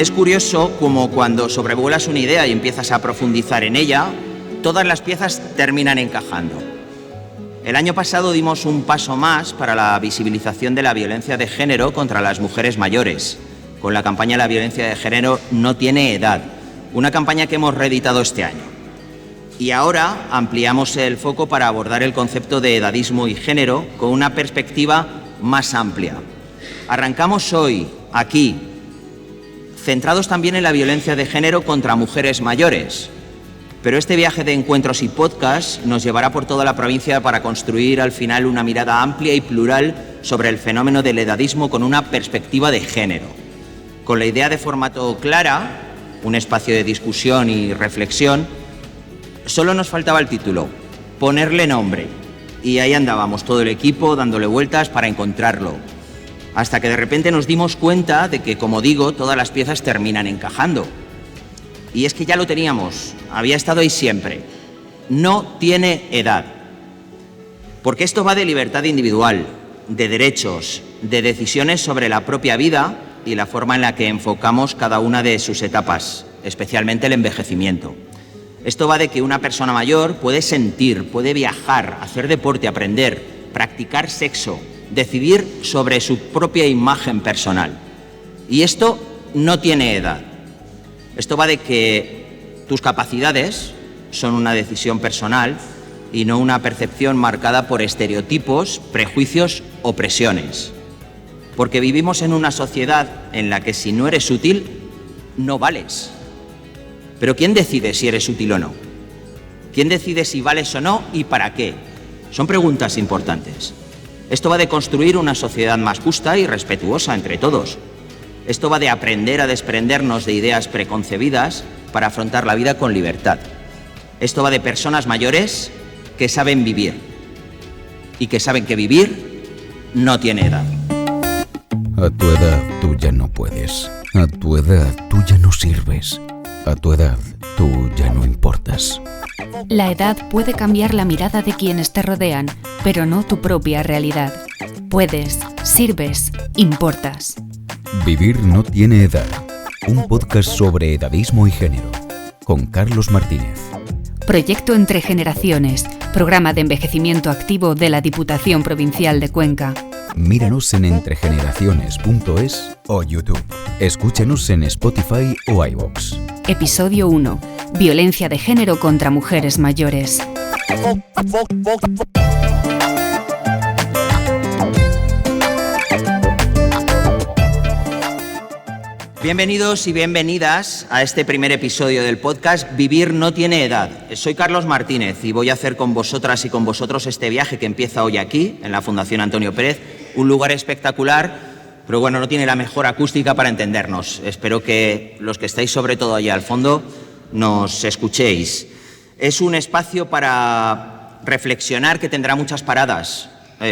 Es curioso como cuando sobrevuelas una idea y empiezas a profundizar en ella, todas las piezas terminan encajando. El año pasado dimos un paso más para la visibilización de la violencia de género contra las mujeres mayores, con la campaña La violencia de género no tiene edad, una campaña que hemos reeditado este año. Y ahora ampliamos el foco para abordar el concepto de edadismo y género con una perspectiva más amplia. Arrancamos hoy, aquí, centrados también en la violencia de género contra mujeres mayores. Pero este viaje de encuentros y podcast nos llevará por toda la provincia para construir al final una mirada amplia y plural sobre el fenómeno del edadismo con una perspectiva de género. Con la idea de formato clara, un espacio de discusión y reflexión, solo nos faltaba el título, ponerle nombre. Y ahí andábamos todo el equipo dándole vueltas para encontrarlo. Hasta que de repente nos dimos cuenta de que, como digo, todas las piezas terminan encajando. Y es que ya lo teníamos, había estado ahí siempre. No tiene edad. Porque esto va de libertad individual, de derechos, de decisiones sobre la propia vida y la forma en la que enfocamos cada una de sus etapas, especialmente el envejecimiento. Esto va de que una persona mayor puede sentir, puede viajar, hacer deporte, aprender, practicar sexo, decidir sobre su propia imagen personal. Y esto no tiene edad. Esto va de que tus capacidades son una decisión personal y no una percepción marcada por estereotipos, prejuicios o presiones. Porque vivimos en una sociedad en la que si no eres útil, no vales. Pero ¿quién decide si eres útil o no? ¿Quién decide si vales o no y para qué? Son preguntas importantes. Esto va de construir una sociedad más justa y respetuosa entre todos. Esto va de aprender a desprendernos de ideas preconcebidas para afrontar la vida con libertad. Esto va de personas mayores que saben vivir y que saben que vivir no tiene edad. A tu edad tú ya no puedes. A tu edad tú ya no sirves. A tu edad tú ya no importas. La edad puede cambiar la mirada de quienes te rodean, pero no tu propia realidad. Puedes, sirves, importas. Vivir no tiene edad. Un podcast sobre edadismo y género. Con Carlos Martínez. Proyecto Entre Generaciones. Programa de envejecimiento activo de la Diputación Provincial de Cuenca. Míranos en entregeneraciones.es o YouTube. Escúchanos en Spotify o iVoox. Episodio 1. Violencia de género contra mujeres mayores. Bienvenidos y bienvenidas a este primer episodio del podcast Vivir no tiene edad. Soy Carlos Martínez y voy a hacer con vosotras y con vosotros este viaje que empieza hoy aquí, en la Fundación Antonio Pérez, un lugar espectacular, pero bueno, no tiene la mejor acústica para entendernos. Espero que los que estáis sobre todo allá al fondo nos escuchéis. Es un espacio para reflexionar que tendrá muchas paradas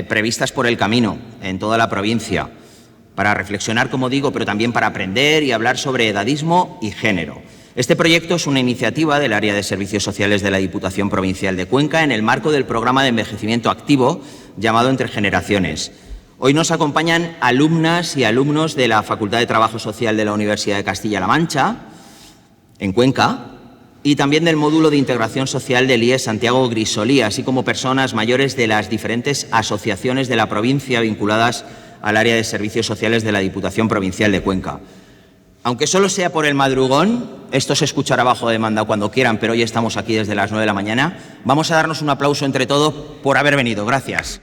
previstas por el camino en toda la provincia. Para reflexionar, como digo, pero también para aprender y hablar sobre edadismo y género. Este proyecto es una iniciativa del Área de Servicios Sociales de la Diputación Provincial de Cuenca en el marco del programa de envejecimiento activo llamado Entre Generaciones. Hoy nos acompañan alumnas y alumnos de la Facultad de Trabajo Social de la Universidad de Castilla-La Mancha, en Cuenca, y también del módulo de integración social del IES Santiago Grisolí, así como personas mayores de las diferentes asociaciones de la provincia vinculadas al área de servicios sociales de la Diputación Provincial de Cuenca. Aunque solo sea por el madrugón, esto se escuchará bajo demanda cuando quieran, pero hoy estamos aquí desde las 9 de la mañana. Vamos a darnos un aplauso entre todos por haber venido. Gracias.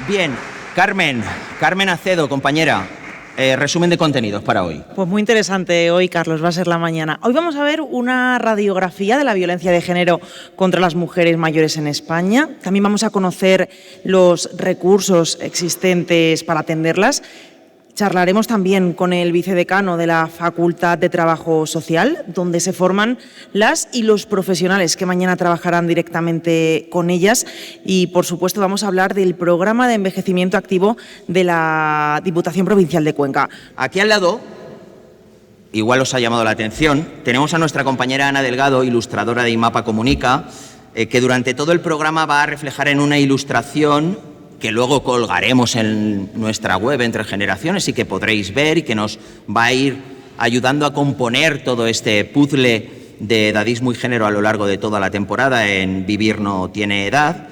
Bien, Carmen Acedo, compañera. Resumen de contenidos para hoy. Pues muy interesante hoy, Carlos, va a ser la mañana. Hoy vamos a ver una radiografía de la violencia de género contra las mujeres mayores en España. También vamos a conocer los recursos existentes para atenderlas. Charlaremos también con el vicedecano de la Facultad de Trabajo Social, donde se forman las y los profesionales que mañana trabajarán directamente con ellas. Y, por supuesto, vamos a hablar del programa de envejecimiento activo de la Diputación Provincial de Cuenca. Aquí al lado, igual os ha llamado la atención, tenemos a nuestra compañera Ana Delgado, ilustradora de IMAPA Comunica, que durante todo el programa va a reflejar en una ilustración que luego colgaremos en nuestra web Entre Generaciones y que podréis ver y que nos va a ir ayudando a componer todo este puzzle de edadismo y género a lo largo de toda la temporada en Vivir no tiene edad.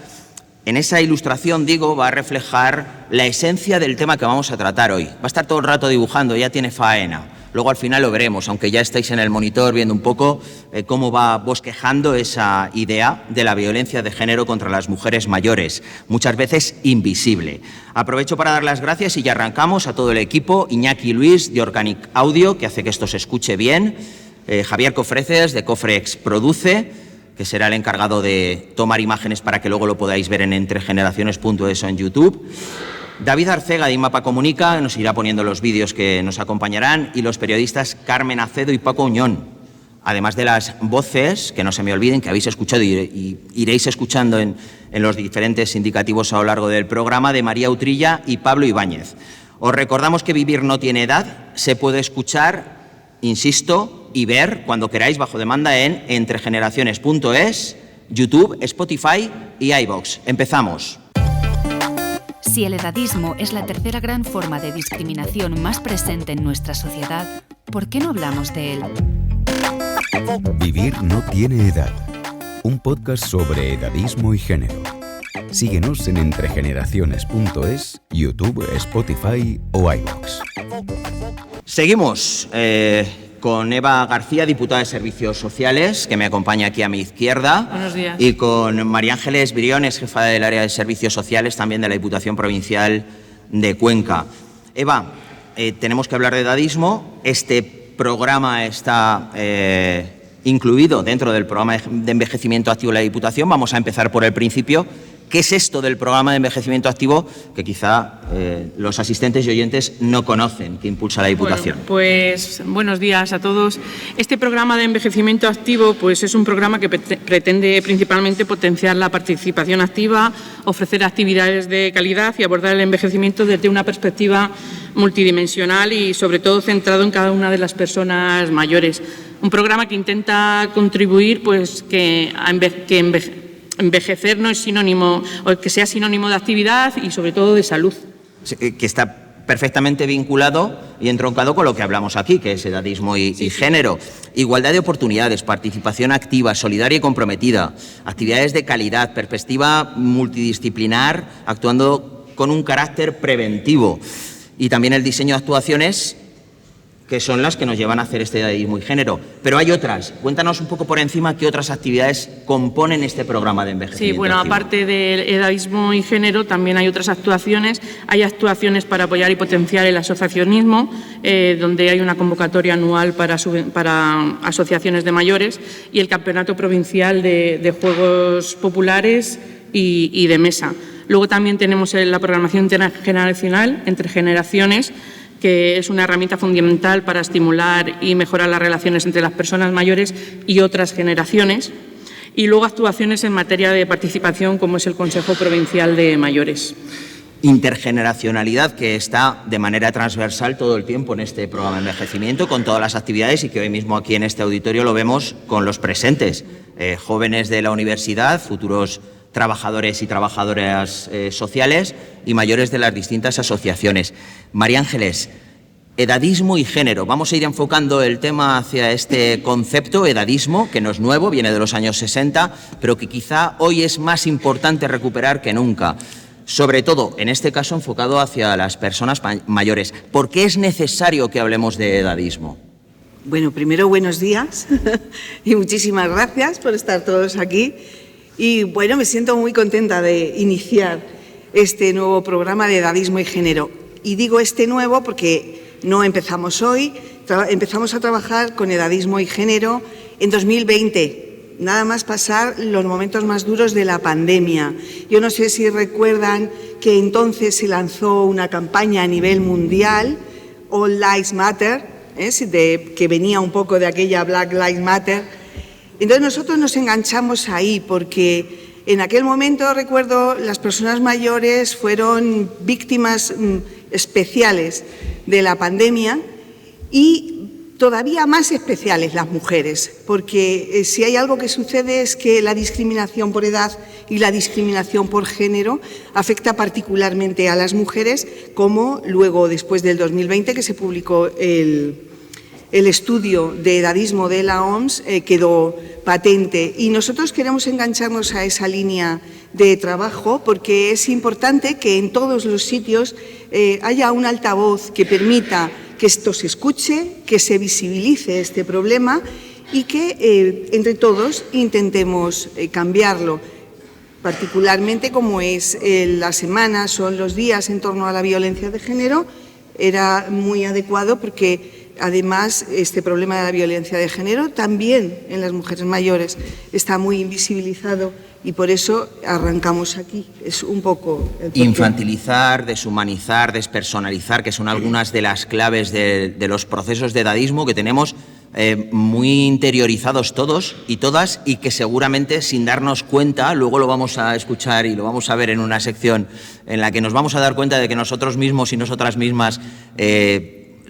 En esa ilustración, digo, va a reflejar la esencia del tema que vamos a tratar hoy. Va a estar todo el rato dibujando, ya tiene faena. Luego al final lo veremos, aunque ya estáis en el monitor viendo un poco cómo va bosquejando esa idea de la violencia de género contra las mujeres mayores, muchas veces invisible. Aprovecho para dar las gracias y ya arrancamos a todo el equipo, Iñaki y Luis de Organic Audio, que hace que esto se escuche bien, Javier Cofreces de Cofrex Produce, que será el encargado de tomar imágenes para que luego lo podáis ver en entregeneraciones.es o en YouTube. David Arcega de Inmapa Comunica nos irá poniendo los vídeos que nos acompañarán y los periodistas Carmen Acedo y Paco Uñón, además de las voces, que no se me olviden, que habéis escuchado y iréis escuchando en los diferentes indicativos a lo largo del programa, de María Utrilla y Pablo Ibáñez. Os recordamos que Vivir no tiene edad, se puede escuchar, insisto, y ver cuando queráis bajo demanda en entregeneraciones.es, YouTube, Spotify y iVoox. Empezamos. Si el edadismo es la tercera gran forma de discriminación más presente en nuestra sociedad, ¿por qué no hablamos de él? Vivir no tiene edad. Un podcast sobre edadismo y género. Síguenos en entregeneraciones.es, YouTube, Spotify o iVoox. Seguimos con Eva García, diputada de Servicios Sociales, que me acompaña aquí a mi izquierda. Buenos días. Y con María Ángeles Briones, jefa del área de Servicios Sociales, también de la Diputación Provincial de Cuenca. Eva, tenemos que hablar de edadismo. Este programa está incluido dentro del programa de envejecimiento activo de la Diputación. Vamos a empezar por el principio. ¿Qué es esto del programa de envejecimiento activo que quizá los asistentes y oyentes no conocen, que impulsa la Diputación? Bueno, pues buenos días a todos. Este programa de envejecimiento activo pues es un programa que pretende principalmente potenciar la participación activa, ofrecer actividades de calidad y abordar el envejecimiento desde una perspectiva multidimensional y sobre todo centrado en cada una de las personas mayores. Un programa que intenta contribuir pues envejecer no es sinónimo, o que sea sinónimo de actividad y sobre todo de salud. Que está perfectamente vinculado y entroncado con lo que hablamos aquí, que es edadismo y género. Igualdad de oportunidades, participación activa, solidaria y comprometida, actividades de calidad, perspectiva multidisciplinar, actuando con un carácter preventivo. Y también el diseño de actuaciones que son las que nos llevan a hacer este edadismo y género. Pero hay otras. Cuéntanos un poco por encima qué otras actividades componen este programa de envejecimiento. Sí, bueno, activo. Aparte del edadismo y género, también hay otras actuaciones. Hay actuaciones para apoyar y potenciar el asociacionismo, donde hay una convocatoria anual para asociaciones de mayores, y el Campeonato Provincial de Juegos Populares y de Mesa. Luego también tenemos la programación intergeneracional, Entre Generaciones, que es una herramienta fundamental para estimular y mejorar las relaciones entre las personas mayores y otras generaciones. Y luego actuaciones en materia de participación, como es el Consejo Provincial de Mayores. Intergeneracionalidad, que está de manera transversal todo el tiempo en este programa de envejecimiento, con todas las actividades, y que hoy mismo aquí en este auditorio lo vemos con los presentes. Jóvenes de la universidad, futuros trabajadores y trabajadoras sociales y mayores de las distintas asociaciones. María Ángeles, edadismo y género. Vamos a ir enfocando el tema hacia este concepto, edadismo, que no es nuevo, viene de los años 60, pero que quizá hoy es más importante recuperar que nunca. Sobre todo, en este caso, enfocado hacia las personas mayores. ¿Por qué es necesario que hablemos de edadismo? Bueno, primero, buenos días y muchísimas gracias por estar todos aquí. Y bueno, me siento muy contenta de iniciar este nuevo programa de edadismo y género. Y digo este nuevo porque no empezamos hoy, empezamos a trabajar con edadismo y género en 2020, nada más pasar los momentos más duros de la pandemia. Yo no sé si recuerdan que entonces se lanzó una campaña a nivel mundial, All Lives Matter, que venía un poco de aquella Black Lives Matter. Entonces nosotros nos enganchamos ahí porque en aquel momento, recuerdo, las personas mayores fueron víctimas especiales de la pandemia y todavía más especiales las mujeres, porque si hay algo que sucede es que la discriminación por edad y la discriminación por género afecta particularmente a las mujeres, como luego, después del 2020, que se publicó el estudio de edadismo de la OMS, quedó patente. Y nosotros queremos engancharnos a esa línea de trabajo porque es importante que en todos los sitios haya un altavoz que permita que esto se escuche, que se visibilice este problema y que entre todos intentemos cambiarlo. Particularmente como es la semana, son los días en torno a la violencia de género, era muy adecuado porque además este problema de la violencia de género también en las mujeres mayores está muy invisibilizado y por eso arrancamos aquí. Es un poco el porqué. Infantilizar, deshumanizar, despersonalizar, que son algunas de las claves de los procesos de edadismo que tenemos muy interiorizados todos y todas y que seguramente sin darnos cuenta, luego lo vamos a escuchar y lo vamos a ver en una sección en la que nos vamos a dar cuenta de que nosotros mismos y nosotras mismas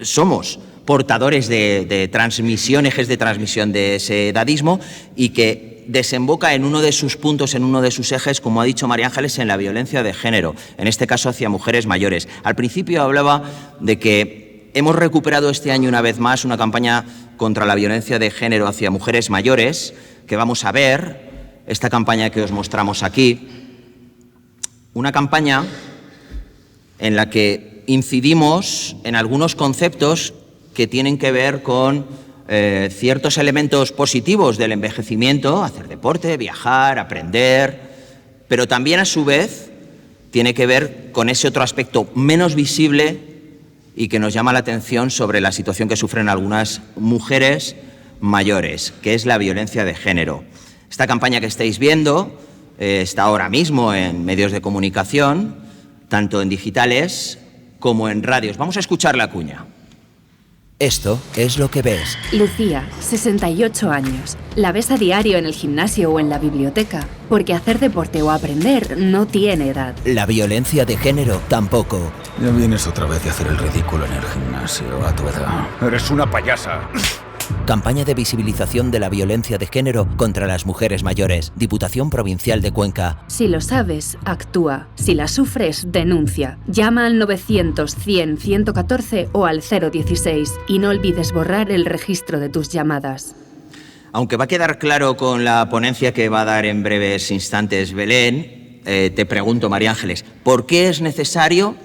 somos portadores de transmisión, ejes de transmisión de ese edadismo y que desemboca en uno de sus puntos, en uno de sus ejes, como ha dicho María Ángeles, en la violencia de género, en este caso hacia mujeres mayores. Al principio hablaba de que hemos recuperado este año una vez más una campaña contra la violencia de género hacia mujeres mayores, que vamos a ver, esta campaña que os mostramos aquí, una campaña en la que incidimos en algunos conceptos que tienen que ver con ciertos elementos positivos del envejecimiento, hacer deporte, viajar, aprender, pero también a su vez tiene que ver con ese otro aspecto menos visible y que nos llama la atención sobre la situación que sufren algunas mujeres mayores, que es la violencia de género. Esta campaña que estáis viendo está ahora mismo en medios de comunicación, tanto en digitales como en radios. Vamos a escuchar la cuña. Esto es lo que ves. Lucía, 68 años. La ves a diario en el gimnasio o en la biblioteca, porque hacer deporte o aprender no tiene edad. La violencia de género tampoco. Ya vienes otra vez de hacer el ridículo en el gimnasio a tu edad. Eres una payasa. Campaña de visibilización de la violencia de género contra las mujeres mayores. Diputación Provincial de Cuenca. Si lo sabes, actúa. Si la sufres, denuncia. Llama al 900-100-114 o al 016 y no olvides borrar el registro de tus llamadas. Aunque va a quedar claro con la ponencia que va a dar en breves instantes Belén, te pregunto, María Ángeles, ¿por qué es necesario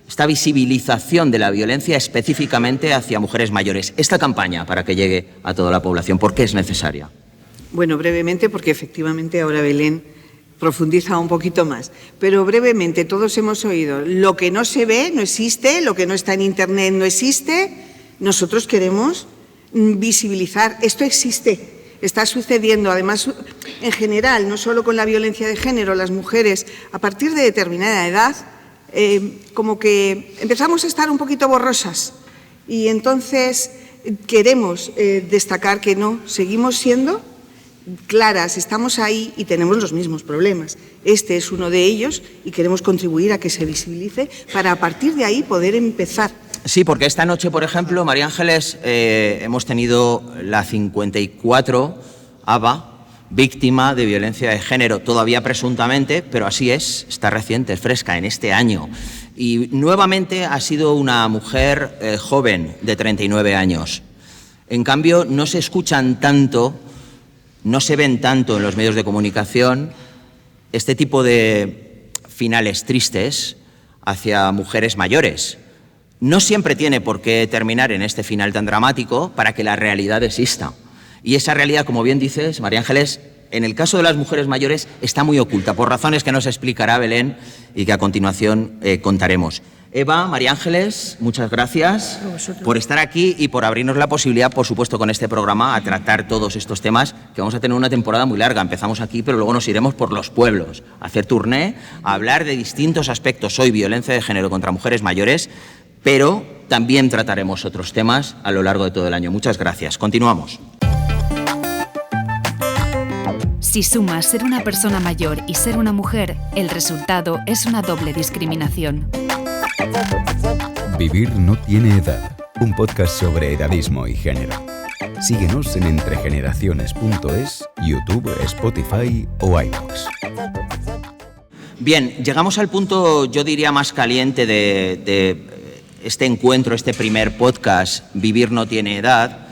esta visibilización de la violencia específicamente hacia mujeres mayores? Esta campaña, para que llegue a toda la población, ¿por qué es necesaria? Bueno, brevemente, porque efectivamente ahora Belén profundiza un poquito más. Pero brevemente, todos hemos oído, lo que no se ve no existe, lo que no está en Internet no existe. Nosotros queremos visibilizar, esto existe, está sucediendo. Además, en general, no solo con la violencia de género, las mujeres, a partir de determinada edad, como que empezamos a estar un poquito borrosas y entonces queremos destacar que no, seguimos siendo claras, estamos ahí y tenemos los mismos problemas. Este es uno de ellos y queremos contribuir a que se visibilice para a partir de ahí poder empezar. Sí, porque esta noche, por ejemplo, María Ángeles, hemos tenido la 54 ABA, víctima de violencia de género, todavía presuntamente, pero así es, está reciente, es fresca, en este año. Y nuevamente ha sido una mujer joven, de 39 años. En cambio, no se escuchan tanto, no se ven tanto en los medios de comunicación este tipo de finales tristes hacia mujeres mayores. No siempre tiene por qué terminar en este final tan dramático para que la realidad exista. Y esa realidad, como bien dices, María Ángeles, en el caso de las mujeres mayores está muy oculta, por razones que nos explicará Belén y que a continuación contaremos. Eva, María Ángeles, muchas gracias por estar aquí y por abrirnos la posibilidad, por supuesto, con este programa a tratar todos estos temas, que vamos a tener una temporada muy larga. Empezamos aquí, pero luego nos iremos por los pueblos, a hacer tourné, a hablar de distintos aspectos. Hoy, violencia de género contra mujeres mayores, pero también trataremos otros temas a lo largo de todo el año. Muchas gracias. Continuamos. Si sumas ser una persona mayor y ser una mujer, el resultado es una doble discriminación. Vivir no tiene edad. un podcast sobre edadismo y género. Síguenos en entregeneraciones.es, YouTube, Spotify o iVoox. Bien, llegamos al punto, yo diría, más caliente de este encuentro, este primer podcast, Vivir no tiene edad,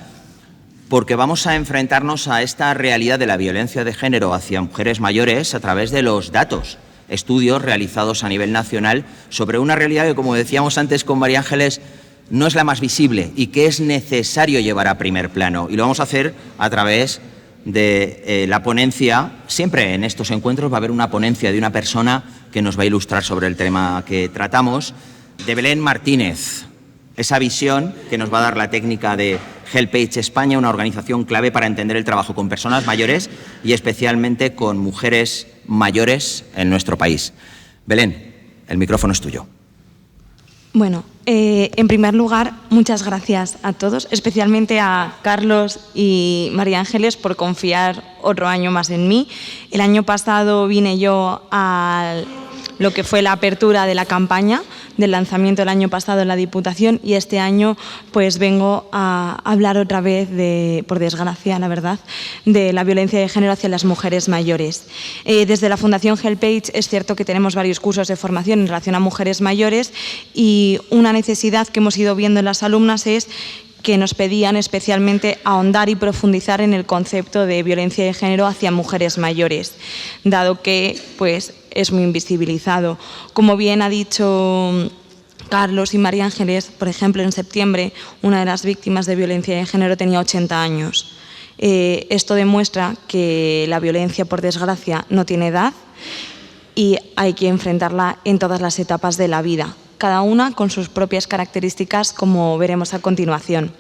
porque vamos a enfrentarnos a esta realidad de la violencia de género hacia mujeres mayores a través de los datos, estudios realizados a nivel nacional sobre una realidad que, como decíamos antes con María Ángeles, no es la más visible y que es necesario llevar a primer plano. Y lo vamos a hacer a través de la ponencia. Siempre en estos encuentros va a haber una ponencia de una persona que nos va a ilustrar sobre el tema que tratamos, de Belén Martínez. Esa visión que nos va a dar la técnica de HelpAge España, una organización clave para entender el trabajo con personas mayores y especialmente con mujeres mayores en nuestro país. Belén, el micrófono es tuyo. Bueno, en primer lugar, muchas gracias a todos, especialmente a Carlos y María Ángeles por confiar otro año más en mí. El año pasado vine yo a lo que fue la apertura de la campaña del lanzamiento del año pasado en la Diputación y este año pues vengo a hablar otra vez por desgracia, la verdad, de la violencia de género hacia las mujeres mayores. Desde la Fundación HelpAge es cierto que tenemos varios cursos de formación en relación a mujeres mayores y una necesidad que hemos ido viendo en las alumnas es que nos pedían especialmente ahondar y profundizar en el concepto de violencia de género hacia mujeres mayores, dado que pues, es muy invisibilizado. Como bien ha dicho Carlos y María Ángeles, por ejemplo, en septiembre una de las víctimas de violencia de género tenía 80 años. Esto demuestra que la violencia, por desgracia, no tiene edad y hay que enfrentarla en todas las etapas de la vida, cada una con sus propias características, como veremos a continuación.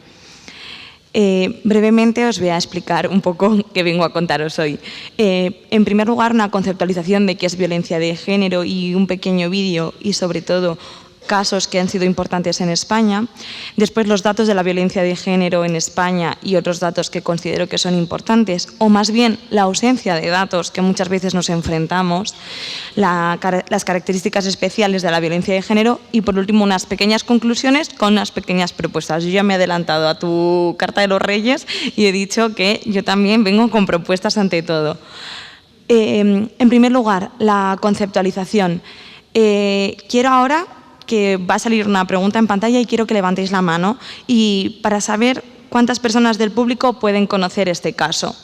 Brevemente os voy a explicar un poco qué vengo a contaros hoy. En primer lugar, una conceptualización de qué es violencia de género y un pequeño vídeo y, sobre todo, casos que han sido importantes en España. Después, los datos de la violencia de género en España y otros datos que considero que son importantes, o más bien la ausencia de datos que muchas veces nos enfrentamos, las características especiales de la violencia de género y, por último, unas pequeñas conclusiones con unas pequeñas propuestas. Yo ya me he adelantado a tu Carta de los Reyes y he dicho que yo también vengo con propuestas ante todo. En primer lugar, la conceptualización. Quiero ahora que va a salir una pregunta en pantalla y quiero que levantéis la mano y para saber cuántas personas del público pueden conocer este caso.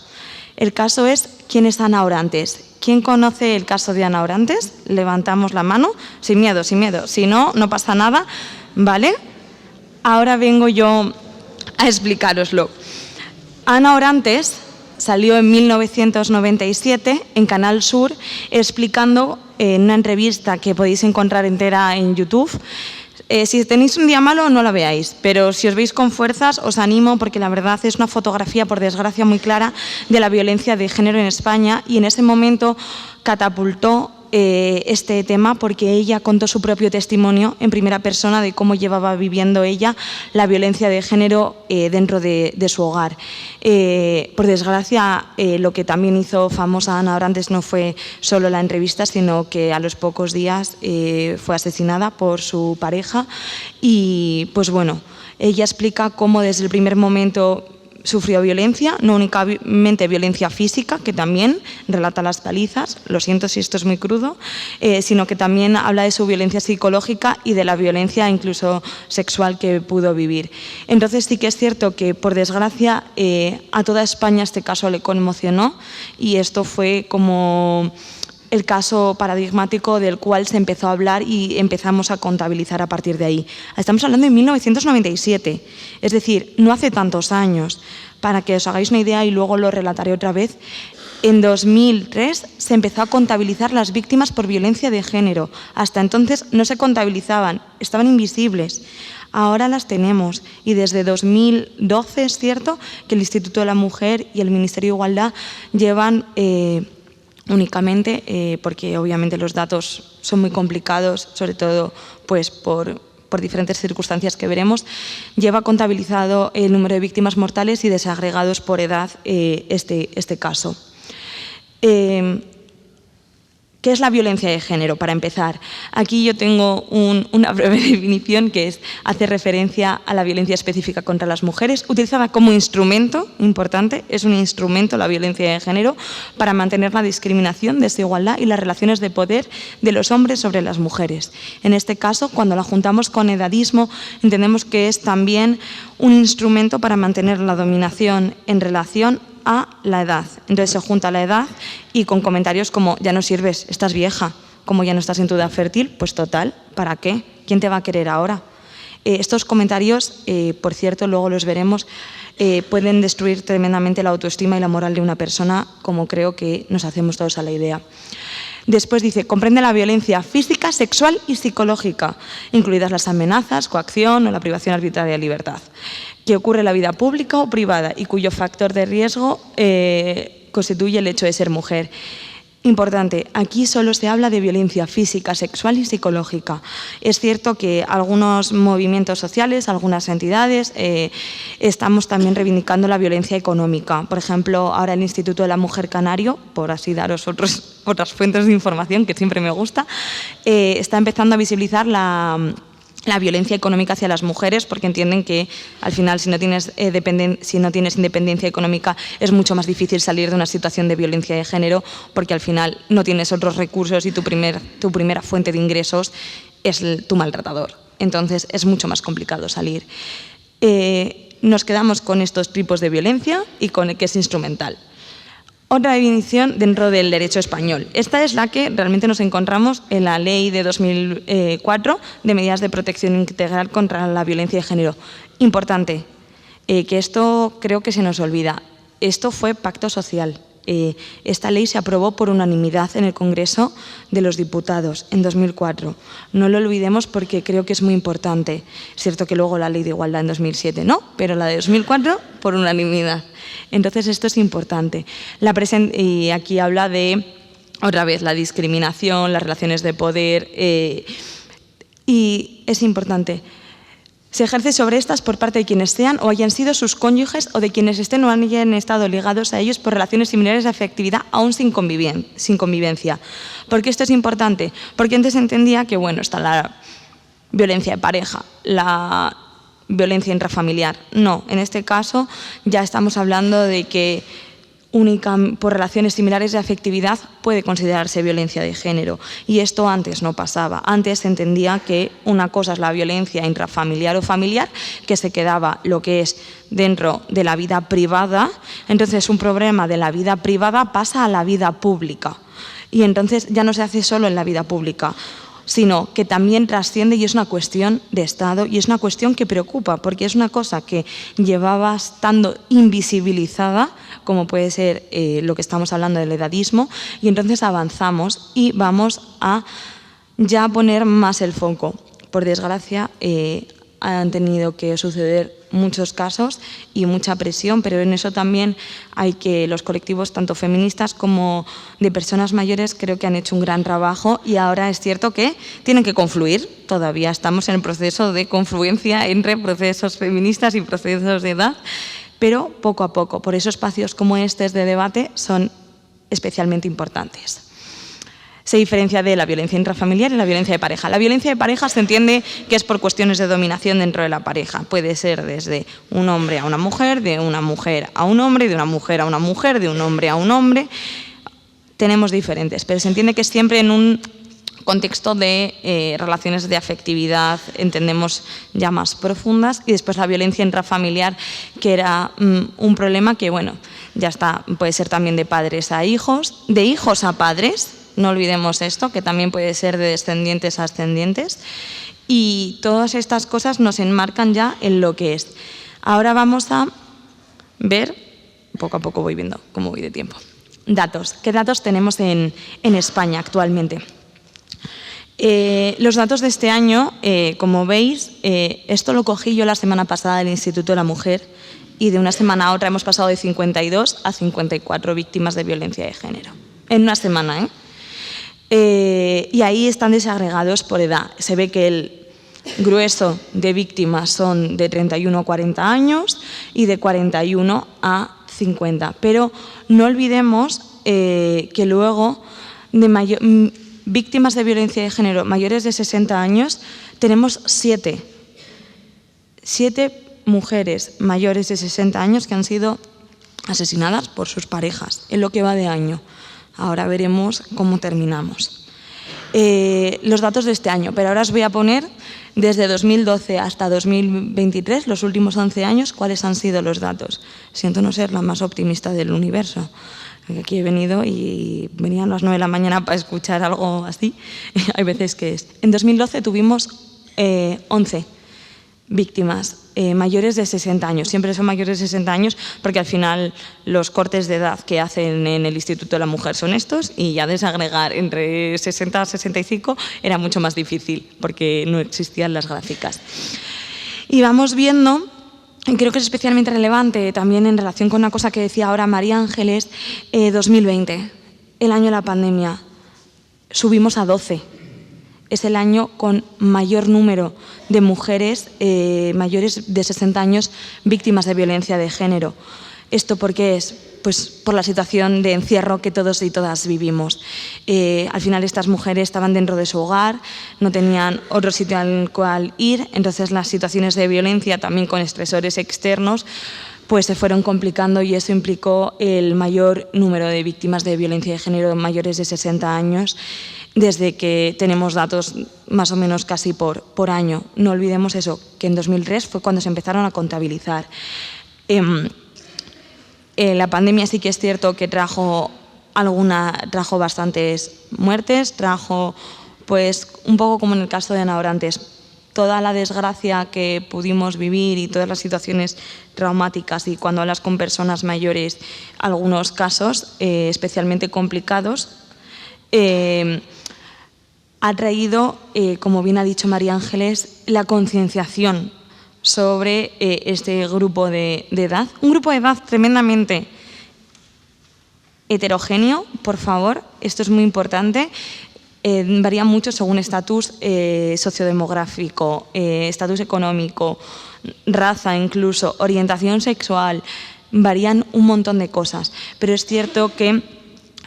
El caso es ¿quién es Ana Orantes? ¿Quién conoce el caso de Ana Orantes? Levantamos la mano, sin miedo, sin miedo. Si no, no pasa nada, ¿vale? Ahora vengo yo a explicároslo. Ana Orantes salió en 1997 en Canal Sur explicando en una entrevista que podéis encontrar entera en YouTube. Si tenéis un día malo, no la veáis, pero si os veis con fuerzas, os animo porque la verdad es una fotografía, por desgracia, muy clara de la violencia de género en España y en ese momento catapultó este tema porque ella contó su propio testimonio en primera persona de cómo llevaba viviendo ella la violencia de género dentro de su hogar. Por desgracia, lo que también hizo famosa a Ana Orantes no fue solo la entrevista, sino que a los pocos días fue asesinada por su pareja y pues bueno, ella explica cómo desde el primer momento sufrió violencia, no únicamente violencia física, que también relata las palizas, lo siento si esto es muy crudo, sino que también habla de su violencia psicológica y de la violencia incluso sexual que pudo vivir. Entonces sí que es cierto que, por desgracia, a toda España este caso le conmocionó y esto fue como el caso paradigmático del cual se empezó a hablar y empezamos a contabilizar a partir de ahí. Estamos hablando de 1997, es decir, no hace tantos años. Para que os hagáis una idea y luego lo relataré otra vez, en 2003 se empezó a contabilizar las víctimas por violencia de género. Hasta entonces no se contabilizaban, estaban invisibles. Ahora las tenemos y desde 2012 es cierto que el Instituto de la Mujer y el Ministerio de Igualdad llevan únicamente, porque obviamente los datos son muy complicados, sobre todo pues por diferentes circunstancias que veremos, lleva contabilizado el número de víctimas mortales y desagregados por edad este caso. ¿Qué es la violencia de género? Para empezar, aquí yo tengo una breve definición que hace referencia a la violencia específica contra las mujeres, utilizada como instrumento, importante, es un instrumento la violencia de género para mantener la discriminación, desigualdad y las relaciones de poder de los hombres sobre las mujeres. En este caso, cuando la juntamos con edadismo, entendemos que es también un instrumento para mantener la dominación en relación a la edad. Entonces se junta la edad y con comentarios como ya no sirves, estás vieja, como ya no estás en tu edad fértil, pues total, ¿para qué? ¿Quién te va a querer ahora? Estos comentarios, por cierto, luego los veremos, pueden destruir tremendamente la autoestima y la moral de una persona, como creo que nos hacemos todos a la idea. Después dice, comprende la violencia física, sexual y psicológica, incluidas las amenazas, coacción o la privación arbitraria de libertad, que ocurre en la vida pública o privada y cuyo factor de riesgo constituye el hecho de ser mujer. Importante, aquí solo se habla de violencia física, sexual y psicológica. Es cierto que algunos movimientos sociales, algunas entidades, estamos también reivindicando la violencia económica. Por ejemplo, ahora el Instituto de la Mujer Canario, por así daros otras fuentes de información que siempre me gusta, está empezando a visibilizar la violencia económica hacia las mujeres, porque entienden que al final si no tienes independencia económica es mucho más difícil salir de una situación de violencia de género, porque al final no tienes otros recursos y tu primera fuente de ingresos es tu maltratador. Entonces es mucho más complicado salir. Nos quedamos con estos tipos de violencia y con el que es instrumental. Otra definición dentro del derecho español. Esta es la que realmente nos encontramos en la Ley de 2004 de medidas de protección integral contra la violencia de género. Importante, que esto creo que se nos olvida. Esto fue pacto social. Esta ley se aprobó por unanimidad en el Congreso de los Diputados en 2004. No lo olvidemos porque creo que es muy importante. Es cierto que luego la Ley de Igualdad en 2007 no, pero la de 2004 por unanimidad. Entonces esto es importante. Y aquí habla de, otra vez, la discriminación, las relaciones de poder y es importante. Se ejerce sobre estas por parte de quienes sean o hayan sido sus cónyuges o de quienes estén o hayan estado ligados a ellos por relaciones similares de afectividad aún sin convivencia. ¿Por qué esto es importante? Porque antes se entendía que, bueno, está la violencia de pareja, la violencia intrafamiliar. No, en este caso ya estamos hablando de que por relaciones similares de afectividad puede considerarse violencia de género. Y esto antes no pasaba. Antes se entendía que una cosa es la violencia intrafamiliar o familiar, que se quedaba lo que es dentro de la vida privada. Entonces un problema de la vida privada pasa a la vida pública. Y entonces ya no se hace solo en la vida pública, sino que también trasciende y es una cuestión de Estado y es una cuestión que preocupa porque es una cosa que llevaba estando invisibilizada, como puede ser lo que estamos hablando del edadismo, y entonces avanzamos y vamos a ya poner más el foco. Por desgracia, han tenido que suceder muchos casos y mucha presión, pero en eso también hay que los colectivos, tanto feministas como de personas mayores, creo que han hecho un gran trabajo y ahora es cierto que tienen que confluir. Todavía estamos en el proceso de confluencia entre procesos feministas y procesos de edad, pero poco a poco. Por eso espacios como estos de debate son especialmente importantes. Se diferencia de la violencia intrafamiliar y la violencia de pareja. La violencia de pareja se entiende que es por cuestiones de dominación dentro de la pareja. Puede ser desde un hombre a una mujer, de una mujer a un hombre, de una mujer a una mujer, de un hombre a un hombre. Tenemos diferentes, pero se entiende que es siempre en un contexto de relaciones de afectividad, entendemos ya más profundas, y después la violencia intrafamiliar, que era un problema que, bueno, ya está, puede ser también de padres a hijos, de hijos a padres. No olvidemos esto, que también puede ser de descendientes a ascendientes. Y todas estas cosas nos enmarcan ya en lo que es. Ahora vamos a ver, poco a poco voy viendo cómo voy de tiempo. Datos. ¿Qué datos tenemos en España actualmente? Los datos de este año, como veis, esto lo cogí yo la semana pasada del Instituto de la Mujer y de una semana a otra hemos pasado de 52 a 54 víctimas de violencia de género. En una semana, y ahí están desagregados por edad. Se ve que el grueso de víctimas son de 31 a 40 años y de 41 a 50. Pero no olvidemos que luego víctimas de violencia de género mayores de 60 años, tenemos 7 mujeres mayores de 60 años que han sido asesinadas por sus parejas en lo que va de año. Ahora veremos cómo terminamos. Los datos de este año, pero ahora os voy a poner desde 2012 hasta 2023, los últimos 11 años, cuáles han sido los datos. Siento no ser la más optimista del universo. Aquí he venido y venían a las 9 de la mañana para escuchar algo así. Hay veces que es. En 2012 tuvimos 11 víctimas mayores de 60 años. Siempre son mayores de 60 años porque al final los cortes de edad que hacen en el Instituto de la Mujer son estos y ya desagregar entre 60 a 65 era mucho más difícil porque no existían las gráficas. Y vamos viendo, creo que es especialmente relevante también en relación con una cosa que decía ahora María Ángeles, 2020, el año de la pandemia, subimos a 12. Es el año con mayor número de mujeres mayores de 60 años víctimas de violencia de género. ¿Esto por qué es? Pues por la situación de encierro que todos y todas vivimos. Al final estas mujeres estaban dentro de su hogar, no tenían otro sitio al cual ir, entonces las situaciones de violencia, también con estresores externos, pues se fueron complicando y eso implicó el mayor número de víctimas de violencia de género mayores de 60 años desde que tenemos datos más o menos casi por año. No olvidemos eso, que en 2003 fue cuando se empezaron a contabilizar. La pandemia sí que es cierto que trajo bastantes muertes, trajo pues un poco como en el caso de Ana Orantes, toda la desgracia que pudimos vivir y todas las situaciones traumáticas, y cuando hablas con personas mayores, algunos casos especialmente complicados, ha traído, como bien ha dicho María Ángeles, la concienciación sobre este grupo de edad. Un grupo de edad tremendamente heterogéneo, por favor, esto es muy importante. Varía mucho según estatus sociodemográfico, estatus económico, raza incluso, orientación sexual, varían un montón de cosas. Pero es cierto que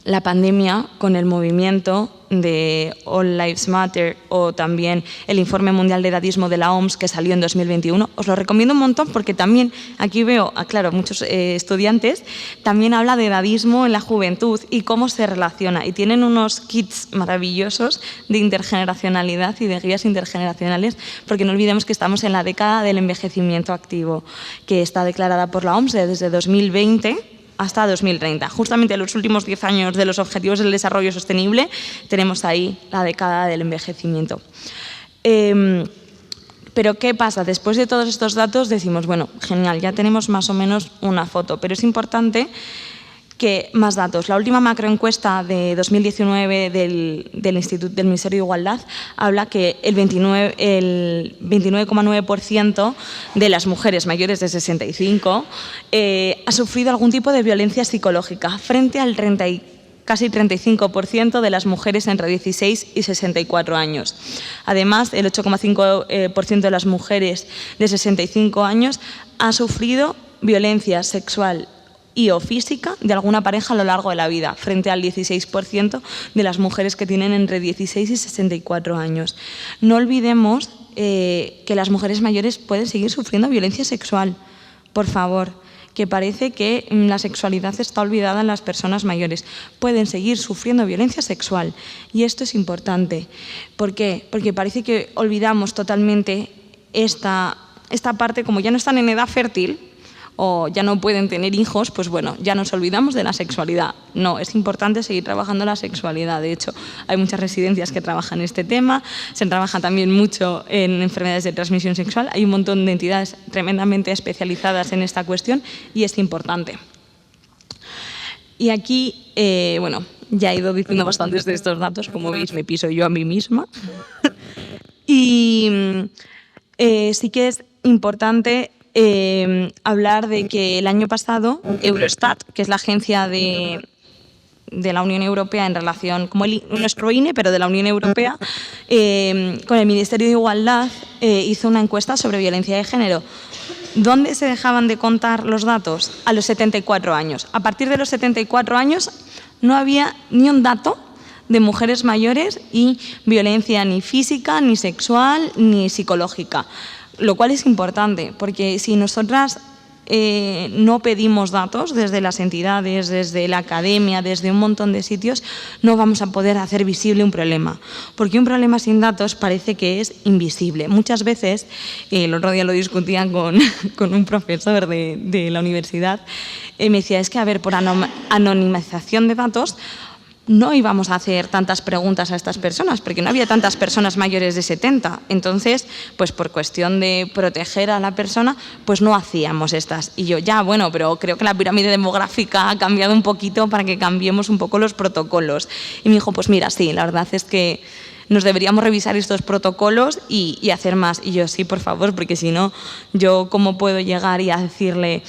la pandemia, con el movimiento de All Lives Matter o también el Informe Mundial de Edadismo de la OMS que salió en 2021, os lo recomiendo un montón porque también aquí veo, claro, muchos estudiantes, también habla de edadismo en la juventud y cómo se relaciona, y tienen unos kits maravillosos de intergeneracionalidad y de guías intergeneracionales, porque no olvidemos que estamos en la década del envejecimiento activo, que está declarada por la OMS desde 2020 hasta 2030. Justamente en los últimos 10 años de los Objetivos del Desarrollo Sostenible tenemos ahí la década del envejecimiento. Pero ¿qué pasa? Después de todos estos datos decimos, bueno, genial, ya tenemos más o menos una foto, pero es importante que más datos. La última macroencuesta de 2019 del Ministerio de Igualdad habla que el 29,9% de las mujeres mayores de 65 ha sufrido algún tipo de violencia psicológica, frente al casi 35% de las mujeres entre 16 y 64 años. Además, el 8,5% de las mujeres de 65 años ha sufrido violencia sexual y o física de alguna pareja a lo largo de la vida, frente al 16% de las mujeres que tienen entre 16 y 64 años. No olvidemos que las mujeres mayores pueden seguir sufriendo violencia sexual, por favor, que parece que la sexualidad está olvidada en las personas mayores. Pueden seguir sufriendo violencia sexual y esto es importante. ¿Por qué? Porque parece que olvidamos totalmente esta parte, como ya no están en edad fértil, o ya no pueden tener hijos, pues bueno, ya nos olvidamos de la sexualidad. No, es importante seguir trabajando la sexualidad. De hecho, hay muchas residencias que trabajan este tema, se trabaja también mucho en enfermedades de transmisión sexual, hay un montón de entidades tremendamente especializadas en esta cuestión y es importante. Y aquí, bueno, ya he ido diciendo bastantes de estos datos, como veis me piso yo a mí misma. Y sí que es importante hablar de que el año pasado Eurostat, que es la agencia de la Unión Europea en relación, como nuestro INE, pero de la Unión Europea, con el Ministerio de Igualdad hizo una encuesta sobre violencia de género. ¿Dónde se dejaban de contar los datos? A los 74 años. A partir de los 74 años no había ni un dato de mujeres mayores y violencia ni física, ni sexual, ni psicológica. Lo cual es importante, porque si nosotras no pedimos datos desde las entidades, desde la academia, desde un montón de sitios, no vamos a poder hacer visible un problema, porque un problema sin datos parece que es invisible. Muchas veces, el otro día lo discutía con un profesor de la universidad, me decía, es que, a ver, por anonimización de datos, no íbamos a hacer tantas preguntas a estas personas, porque no había tantas personas mayores de 70. Entonces, pues por cuestión de proteger a la persona, pues no hacíamos estas. Y yo, ya, bueno, pero creo que la pirámide demográfica ha cambiado un poquito para que cambiemos un poco los protocolos. Y me dijo, pues mira, sí, la verdad es que nos deberíamos revisar estos protocolos y hacer más. Y yo, sí, por favor, porque si no, yo cómo puedo llegar y a decirle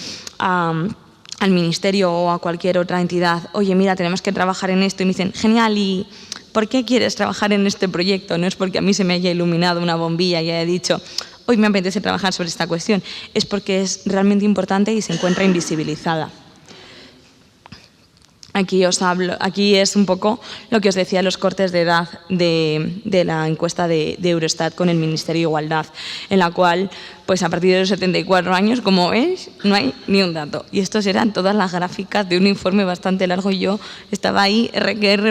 al ministerio o a cualquier otra entidad, oye, mira, tenemos que trabajar en esto, y me dicen, genial, ¿y por qué quieres trabajar en este proyecto? No es porque a mí se me haya iluminado una bombilla y haya dicho, hoy me apetece trabajar sobre esta cuestión, es porque es realmente importante y se encuentra invisibilizada. Aquí es un poco lo que os decía, los cortes de edad de la encuesta de Eurostat con el Ministerio de Igualdad, en la cual, pues a partir de los 74 años, como veis, no hay ni un dato. Y estos eran todas las gráficas de un informe bastante largo, y yo estaba ahí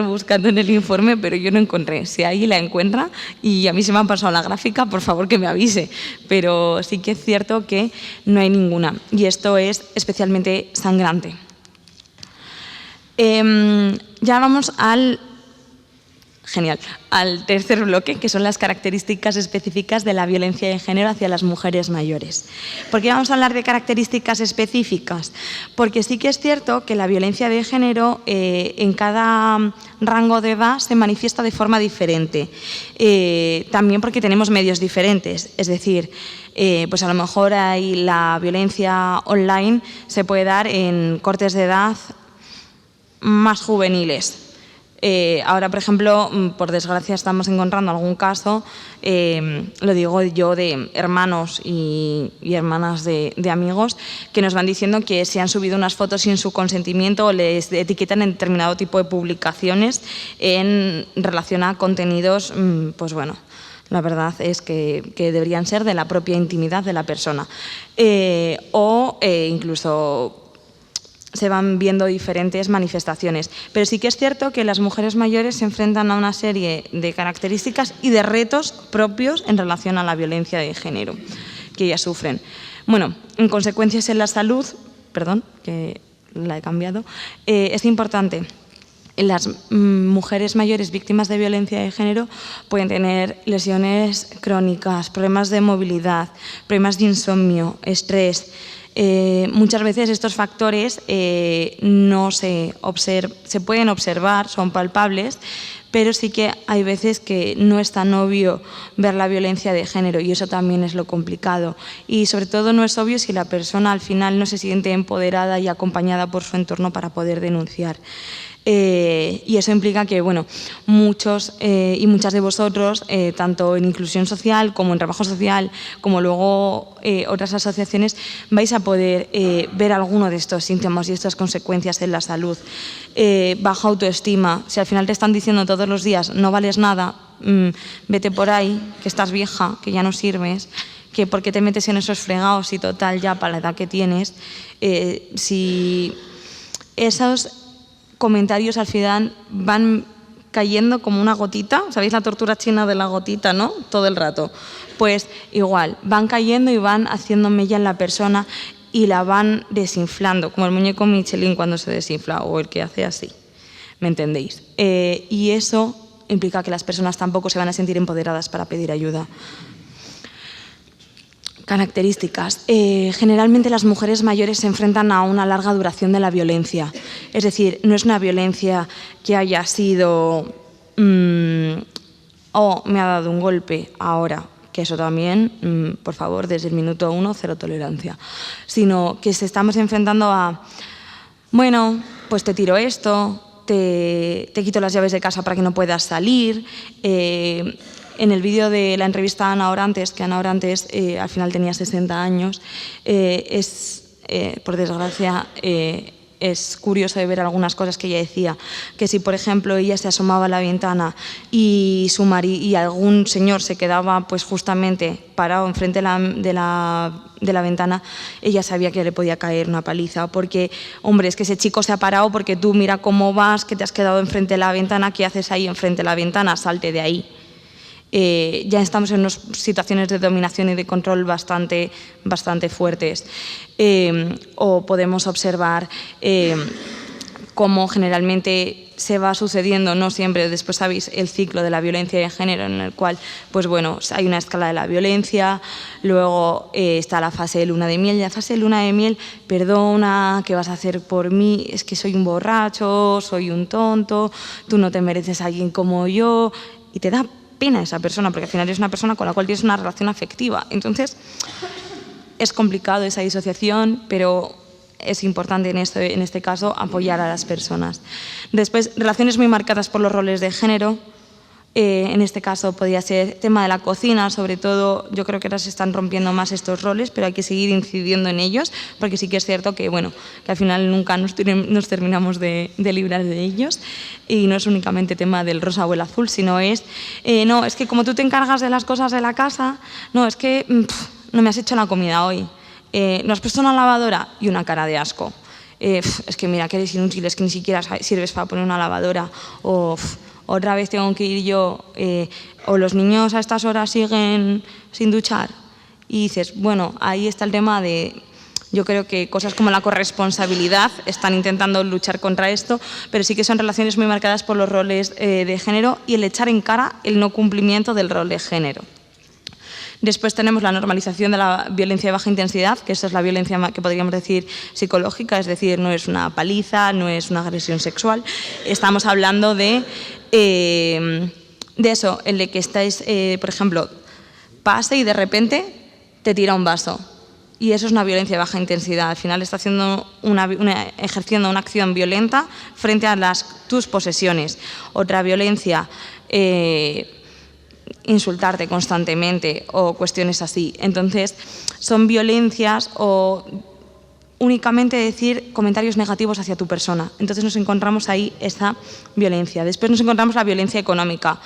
buscando en el informe, pero yo no encontré. Si alguien la encuentra y a mí se me ha pasado la gráfica, por favor que me avise. Pero sí que es cierto que no hay ninguna, y esto es especialmente sangrante. Ya vamos al tercer bloque, que son las características específicas de la violencia de género hacia las mujeres mayores. ¿Por qué vamos a hablar de características específicas? Porque sí que es cierto que la violencia de género en cada rango de edad se manifiesta de forma diferente. También porque tenemos medios diferentes, es decir, pues a lo mejor la violencia online se puede dar en cortes de edad más juveniles. Ahora, por ejemplo, por desgracia estamos encontrando algún caso, lo digo yo, de hermanos y hermanas de amigos que nos van diciendo que se han subido unas fotos sin su consentimiento o les etiquetan en determinado tipo de publicaciones en relación a contenidos, pues bueno, la verdad es que deberían ser de la propia intimidad de la persona. O incluso se van viendo diferentes manifestaciones. Pero sí que es cierto que las mujeres mayores se enfrentan a una serie de características y de retos propios en relación a la violencia de género que ellas sufren. Bueno, en consecuencias en la salud, perdón, que la he cambiado, es importante. Las mujeres mayores víctimas de violencia de género pueden tener lesiones crónicas, problemas de movilidad, problemas de insomnio, estrés. Muchas veces estos factores no se pueden observar, son palpables, pero sí que hay veces que no es tan obvio ver la violencia de género, y eso también es lo complicado. Y sobre todo no es obvio si la persona al final no se siente empoderada y acompañada por su entorno para poder denunciar. Y eso implica que, bueno, muchos y muchas de vosotros, tanto en inclusión social como en trabajo social, como luego otras asociaciones, vais a poder ver alguno de estos síntomas y estas consecuencias en la salud. Baja autoestima. Si al final te están diciendo todos los días no vales nada, vete por ahí, que estás vieja, que ya no sirves, que por qué te metes en esos fregados y total ya para la edad que tienes, si esos comentarios al final van cayendo como una gotita, ¿sabéis la tortura china de la gotita, no? Todo el rato. Pues igual, van cayendo y van haciendo mella en la persona y la van desinflando, como el muñeco Michelin cuando se desinfla, o el que hace así, ¿me entendéis? Y eso implica que las personas tampoco se van a sentir empoderadas para pedir ayuda. Características. Generalmente las mujeres mayores se enfrentan a una larga duración de la violencia. Es decir, no es una violencia que haya sido me ha dado un golpe ahora, que eso también, por favor, desde el minuto 1, cero tolerancia. Sino que estamos enfrentando a, bueno, pues te tiro esto, te quito las llaves de casa para que no puedas salir. En el vídeo de la entrevista a Ana Orantes, que Ana Orantes al final tenía 60 años, por desgracia es curioso de ver algunas cosas que ella decía, que si por ejemplo ella se asomaba a la ventana y algún señor se quedaba pues justamente parado enfrente de la ventana, ella sabía que le podía caer una paliza, porque hombre, es que ese chico se ha parado porque tú mira cómo vas, que te has quedado enfrente de la ventana, ¿qué haces ahí enfrente de la ventana? Salte de ahí. Ya estamos en unas situaciones de dominación y de control bastante fuertes. O podemos observar cómo generalmente se va sucediendo, no siempre, después sabéis el ciclo de la violencia de género, en el cual pues bueno, hay una escala de la violencia, luego está la fase de luna de miel, y la fase de luna de miel, perdona, ¿qué vas a hacer por mí? Es que soy un borracho, soy un tonto, tú no te mereces a alguien como yo, y te da pena esa persona, porque al final es una persona con la cual tienes una relación afectiva. Entonces, es complicado esa disociación, pero es importante en este caso apoyar a las personas. Después, relaciones muy marcadas por los roles de género. En este caso podría ser tema de la cocina, sobre todo yo creo que ahora se están rompiendo más estos roles, pero hay que seguir incidiendo en ellos, porque sí que es cierto que, bueno, que al final nunca nos terminamos de librar de ellos, y no es únicamente tema del rosa o el azul, sino no, es que como tú te encargas de las cosas de la casa, no, es que no me has hecho la comida hoy, no has puesto una lavadora, y una cara de asco. Es que mira, que eres inútil, es que ni siquiera sirves para poner una lavadora, o otra vez tengo que ir yo, o los niños a estas horas siguen sin duchar. Y dices, bueno, ahí está el tema de, yo creo que cosas como la corresponsabilidad están intentando luchar contra esto, pero sí que son relaciones muy marcadas por los roles de género y el echar en cara el no cumplimiento del rol de género. Después tenemos la normalización de la violencia de baja intensidad, que esa es la violencia que podríamos decir psicológica, es decir, no es una paliza, no es una agresión sexual. Estamos hablando de eso, el de que estáis, por ejemplo, pase y de repente te tira un vaso. Y eso es una violencia de baja intensidad. Al final está haciendo ejerciendo una acción violenta frente a tus posesiones. Otra violencia, insultarte constantemente o cuestiones así. Entonces, son violencias o únicamente decir comentarios negativos hacia tu persona. Entonces nos encontramos ahí esa violencia. Después nos encontramos la violencia económica.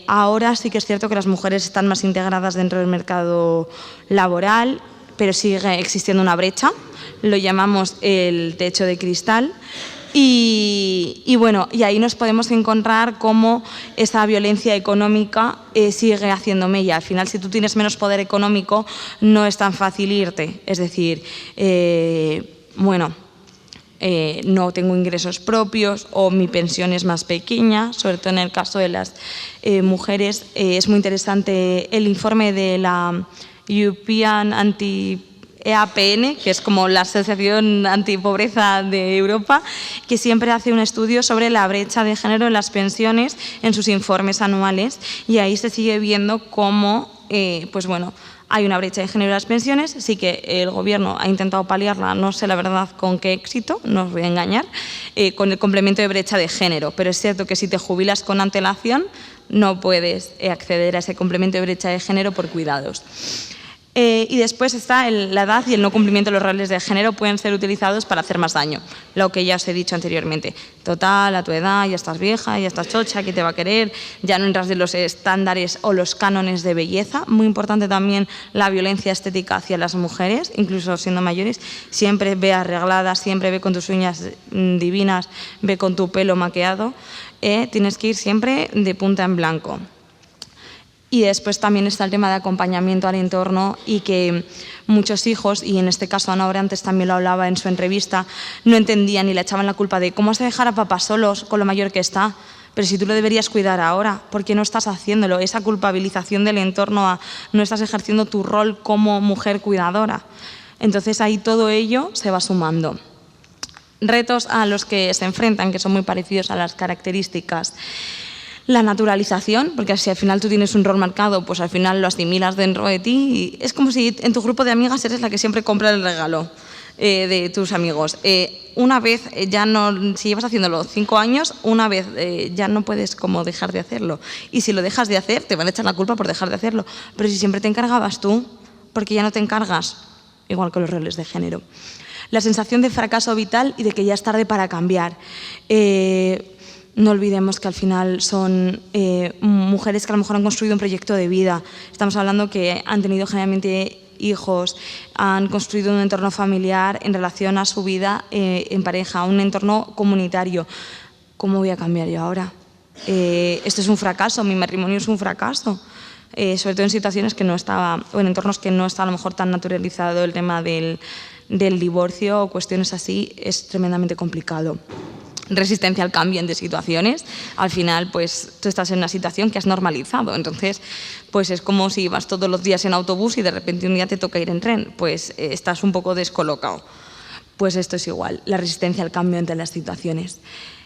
Ahora sí que es cierto que las mujeres están más integradas dentro del mercado laboral, pero sigue existiendo una brecha. Lo llamamos el techo de cristal. Y bueno, y ahí nos podemos encontrar cómo esa violencia económica sigue haciendo mella. Al final, si tú tienes menos poder económico, no es tan fácil irte. Es decir, no tengo ingresos propios o mi pensión es más pequeña, sobre todo en el caso de las mujeres. Es muy interesante el informe de la European EAPN, que es como la Asociación Antipobreza de Europa, que siempre hace un estudio sobre la brecha de género en las pensiones en sus informes anuales, y ahí se sigue viendo cómo, hay una brecha de género en las pensiones. Sí que el Gobierno ha intentado paliarla, no sé la verdad con qué éxito, no os voy a engañar, con el complemento de brecha de género, pero es cierto que si te jubilas con antelación no puedes acceder a ese complemento de brecha de género por cuidados. Y después está la edad y el no cumplimiento de los roles de género pueden ser utilizados para hacer más daño, lo que ya os he dicho anteriormente. Total, a tu edad ya estás vieja, ya estás chocha, ¿quién te va a querer? Ya no entras de los estándares o los cánones de belleza. Muy importante también la violencia estética hacia las mujeres, incluso siendo mayores. Siempre ve arreglada, siempre ve con tus uñas divinas, ve con tu pelo maquillado. Tienes que ir siempre de punta en blanco. Y después también está el tema de acompañamiento al entorno, y que muchos hijos, y en este caso Ana Orantes también lo hablaba en su entrevista, no entendían y le echaban la culpa de ¿cómo has de dejar a papá solos con lo mayor que está? Pero si tú lo deberías cuidar ahora, ¿por qué no estás haciéndolo? Esa culpabilización del entorno, no estás ejerciendo tu rol como mujer cuidadora. Entonces ahí todo ello se va sumando. Retos a los que se enfrentan, que son muy parecidos a las características. La naturalización, porque si al final tú tienes un rol marcado, pues al final lo asimilas dentro de ti, y es como si en tu grupo de amigas eres la que siempre compra el regalo de tus amigos. Una vez ya no, si llevas haciéndolo 5 años, una vez ya no puedes como dejar de hacerlo, y si lo dejas de hacer te van a echar la culpa por dejar de hacerlo, pero si siempre te encargabas tú, porque ya no te encargas, igual con los roles de género. La sensación de fracaso vital y de que ya es tarde para cambiar. No olvidemos que al final son mujeres que a lo mejor han construido un proyecto de vida. Estamos hablando que han tenido generalmente hijos, han construido un entorno familiar en relación a su vida en pareja, un entorno comunitario. ¿Cómo voy a cambiar yo ahora? Esto es un fracaso, mi matrimonio es un fracaso. Sobre todo en situaciones que no estaba, o en entornos que no está a lo mejor tan naturalizado el tema del divorcio o cuestiones así, es tremendamente complicado. Resistencia al cambio de situaciones, al final pues tú estás en una situación que has normalizado, entonces pues es como si vas todos los días en autobús y de repente un día te toca ir en tren, pues estás un poco descolocado. Pues esto es igual, la resistencia al cambio entre las situaciones.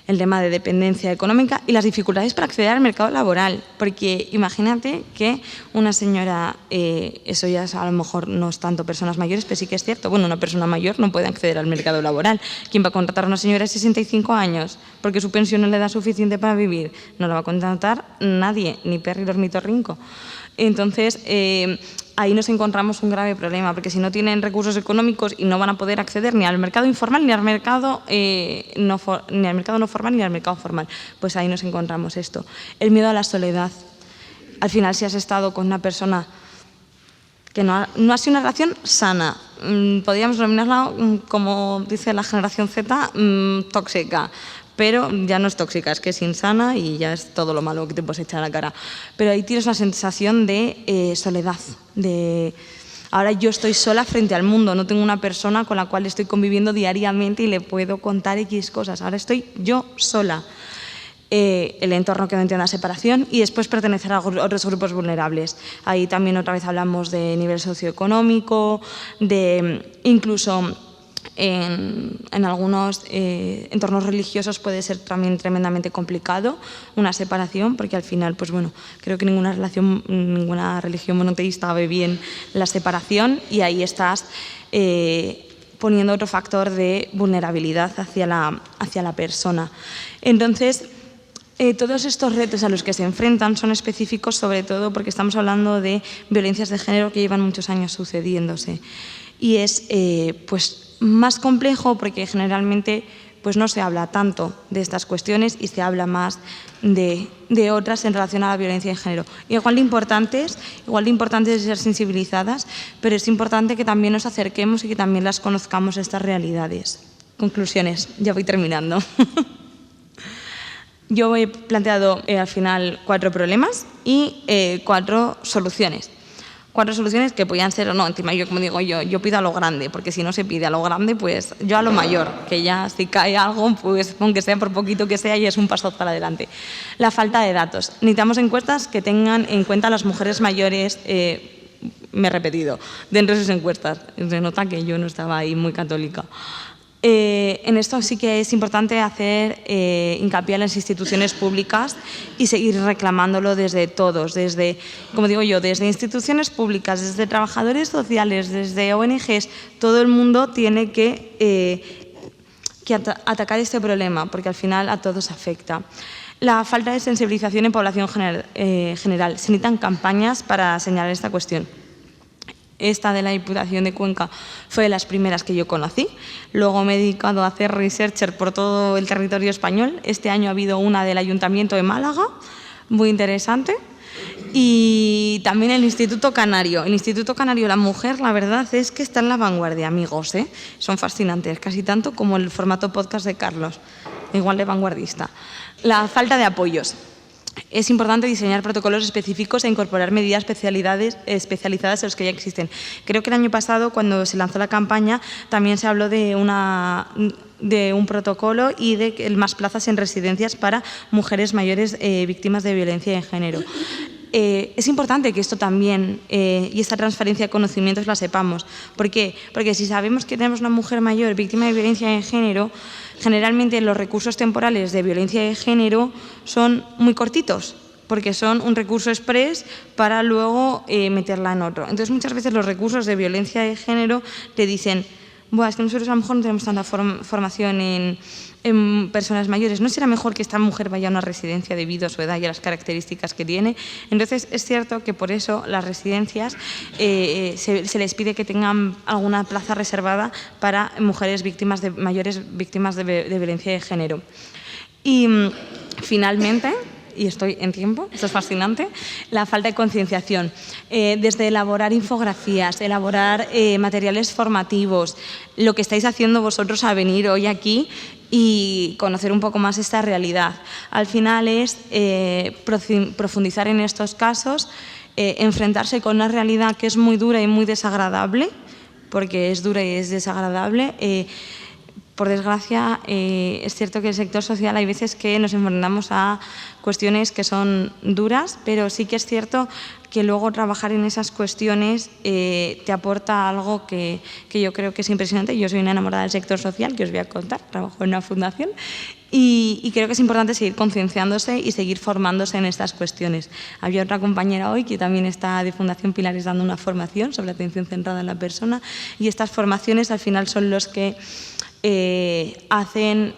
El tema de dependencia económica y las dificultades para acceder al mercado laboral, porque imagínate que una señora, eso ya es, a lo mejor no es tanto personas mayores, pero sí que es cierto, bueno, una persona mayor no puede acceder al mercado laboral. ¿Quién va a contratar a una señora de 65 años porque su pensión no le da suficiente para vivir? No la va a contratar nadie, ni Perry l'ornitorrinco. Entonces, ahí nos encontramos un grave problema, porque si no tienen recursos económicos y no van a poder acceder ni al mercado informal, ni al mercado no formal, ni al mercado formal, pues ahí nos encontramos esto. El miedo a la soledad. Al final, si has estado con una persona que no ha sido una relación sana, podríamos denominarla, como dice la generación Z, tóxica. Pero ya no es tóxica, es que es insana y ya es todo lo malo que te puedes echar a la cara. Pero ahí tienes una sensación de soledad, de ahora yo estoy sola frente al mundo, no tengo una persona con la cual estoy conviviendo diariamente y le puedo contar X cosas, ahora estoy yo sola. El entorno que mantiene la separación y después pertenecer a otros grupos vulnerables. Ahí también otra vez hablamos de nivel socioeconómico, de incluso en algunos entornos religiosos puede ser también tremendamente complicado una separación, porque al final, pues bueno, creo que ninguna religión monoteísta ve bien la separación y ahí estás poniendo otro factor de vulnerabilidad hacia la persona. Entonces, todos estos retos a los que se enfrentan son específicos, sobre todo porque estamos hablando de violencias de género que llevan muchos años sucediéndose. Y es pues más complejo porque generalmente pues no se habla tanto de estas cuestiones y se habla más de otras en relación a la violencia de género. Igual de importantes es ser sensibilizadas, pero es importante que también nos acerquemos y que también las conozcamos estas realidades. Conclusiones, ya voy terminando. Yo he planteado al final 4 problemas y 4 soluciones. 4 soluciones que podían ser o no. Encima yo, como digo yo pido a lo grande, porque si no se pide a lo grande, pues yo a lo mayor, que ya si cae algo, pues aunque sea por poquito que sea, ya es un paso para adelante. La falta de datos. Necesitamos encuestas que tengan en cuenta a las mujeres mayores, me he repetido, dentro de sus encuestas. Se nota que yo no estaba ahí muy católica. En esto sí que es importante hacer hincapié en las instituciones públicas y seguir reclamándolo desde todos, desde, como digo yo, desde instituciones públicas, desde trabajadores sociales, desde ONGs, todo el mundo tiene que atacar este problema, porque al final a todos afecta. La falta de sensibilización en población general. Se necesitan campañas para señalar esta cuestión. Esta de la Diputación de Cuenca fue de las primeras que yo conocí. Luego me he dedicado a hacer researcher por todo el territorio español. Este año ha habido una del Ayuntamiento de Málaga, muy interesante. Y también el Instituto Canario. El Instituto Canario, la mujer, la verdad es que está en la vanguardia, amigos. Son fascinantes, casi tanto como el formato podcast de Carlos, igual de vanguardista. La falta de apoyos. Es importante diseñar protocolos específicos e incorporar medidas especializadas en los que ya existen. Creo que el año pasado, cuando se lanzó la campaña, también se habló de un protocolo y de más plazas en residencias para mujeres mayores víctimas de violencia de género. Es importante que esto también y esta transferencia de conocimientos la sepamos. ¿Por qué? Porque si sabemos que tenemos una mujer mayor víctima de violencia de género, generalmente los recursos temporales de violencia de género son muy cortitos, porque son un recurso express para luego meterla en otro. Entonces, muchas veces los recursos de violencia de género te dicen, es que nosotros a lo mejor no tenemos tanta formación en personas mayores, ¿no será mejor que esta mujer vaya a una residencia debido a su edad y a las características que tiene? Entonces, es cierto que por eso las residencias se les pide que tengan alguna plaza reservada para mujeres mayores víctimas de violencia de género. Y finalmente, y estoy en tiempo, esto es fascinante, la falta de concienciación. Desde elaborar infografías, elaborar materiales formativos, lo que estáis haciendo vosotros a venir hoy aquí y conocer un poco más esta realidad. Al final es profundizar en estos casos, enfrentarse con una realidad que es muy dura y muy desagradable, porque es dura y es desagradable. Por desgracia, es cierto que el sector social hay veces que nos enfrentamos a cuestiones que son duras, pero sí que es cierto que luego trabajar en esas cuestiones te aporta algo que yo creo que es impresionante. Yo soy una enamorada del sector social, que os voy a contar, trabajo en una fundación y creo que es importante seguir concienciándose y seguir formándose en estas cuestiones. Había otra compañera hoy que también está de Fundación Pilares dando una formación sobre atención centrada en la persona y estas formaciones al final son los que hacen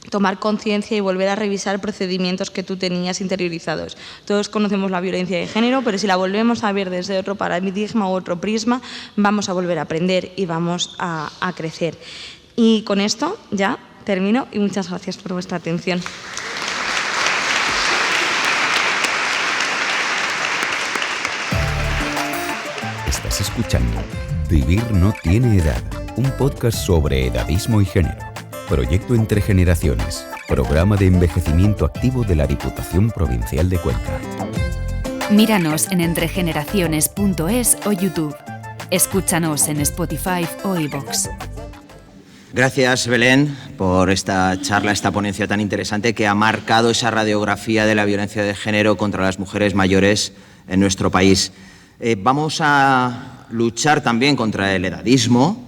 tomar conciencia y volver a revisar procedimientos que tú tenías interiorizados. Todos conocemos la violencia de género, pero si la volvemos a ver desde otro paradigma u otro prisma, vamos a volver a aprender y vamos a crecer. Y con esto ya termino y muchas gracias por vuestra atención. Estás escuchando Vivir no tiene edad, un podcast sobre edadismo y género. Proyecto Entre Generaciones, programa de envejecimiento activo de la Diputación Provincial de Cuenca. Míranos en entregeneraciones.es o YouTube. Escúchanos en Spotify o iVoox. Gracias, Belén, por esta charla, esta ponencia tan interesante que ha marcado esa radiografía de la violencia de género contra las mujeres mayores en nuestro país. Vamos a luchar también contra el edadismo,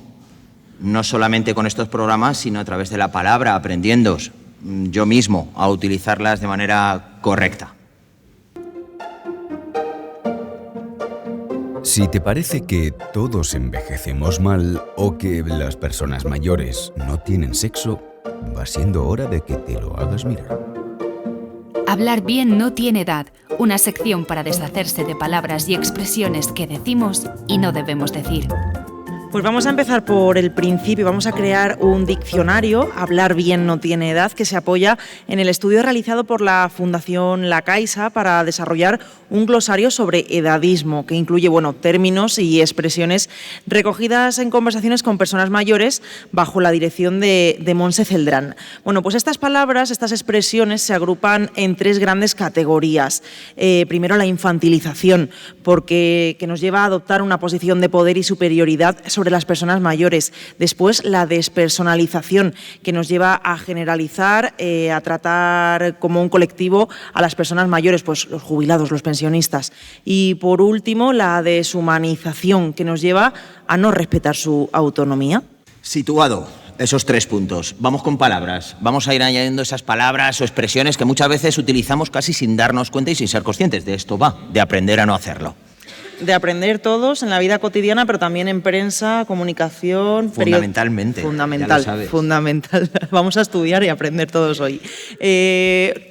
no solamente con estos programas, sino a través de la palabra, aprendiendo yo mismo a utilizarlas de manera correcta. Si te parece que todos envejecemos mal o que las personas mayores no tienen sexo, va siendo hora de que te lo hagas mirar. Hablar bien no tiene edad, una sección para deshacerse de palabras y expresiones que decimos y no debemos decir. Pues vamos a empezar por el principio. Vamos a crear un diccionario, Hablar bien no tiene edad, que se apoya en el estudio realizado por la Fundación La Caixa para desarrollar un glosario sobre edadismo, que incluye términos y expresiones recogidas en conversaciones con personas mayores bajo la dirección de Montse Celdrán. Pues estas palabras, estas expresiones se agrupan en tres grandes categorías. Primero, la infantilización, que nos lleva a adoptar una posición de poder y superioridad sobre las personas mayores. Después, la despersonalización, que nos lleva a generalizar, a tratar como un colectivo a las personas mayores, los jubilados, los pensionistas. Y por último, la deshumanización, que nos lleva a no respetar su autonomía. Situado esos tres puntos, vamos con palabras. Vamos a ir añadiendo esas palabras o expresiones que muchas veces utilizamos casi sin darnos cuenta y sin ser conscientes. De esto va, de aprender a no hacerlo. De aprender todos en la vida cotidiana, pero también en prensa, comunicación... Fundamentalmente, fundamental. Vamos a estudiar y aprender todos hoy.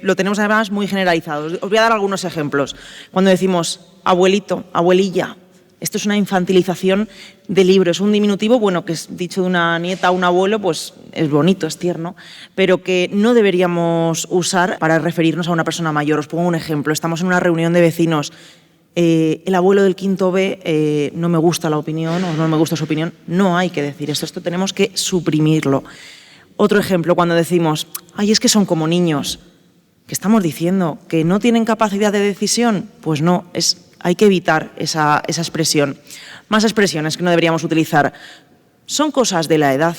Lo tenemos además muy generalizado. Os voy a dar algunos ejemplos. Cuando decimos abuelito, abuelilla, esto es una infantilización de libro. Es un diminutivo, que es dicho de una nieta o un abuelo, es bonito, es tierno, pero que no deberíamos usar para referirnos a una persona mayor. Os pongo un ejemplo. Estamos en una reunión de vecinos. El abuelo del quinto B, no me gusta la opinión o no me gusta su opinión. No hay que decir esto tenemos que suprimirlo. Otro ejemplo, cuando decimos, es que son como niños, ¿qué estamos diciendo? ¿Que no tienen capacidad de decisión? Pues no, hay que evitar esa expresión. Más expresiones que no deberíamos utilizar. Son cosas de la edad.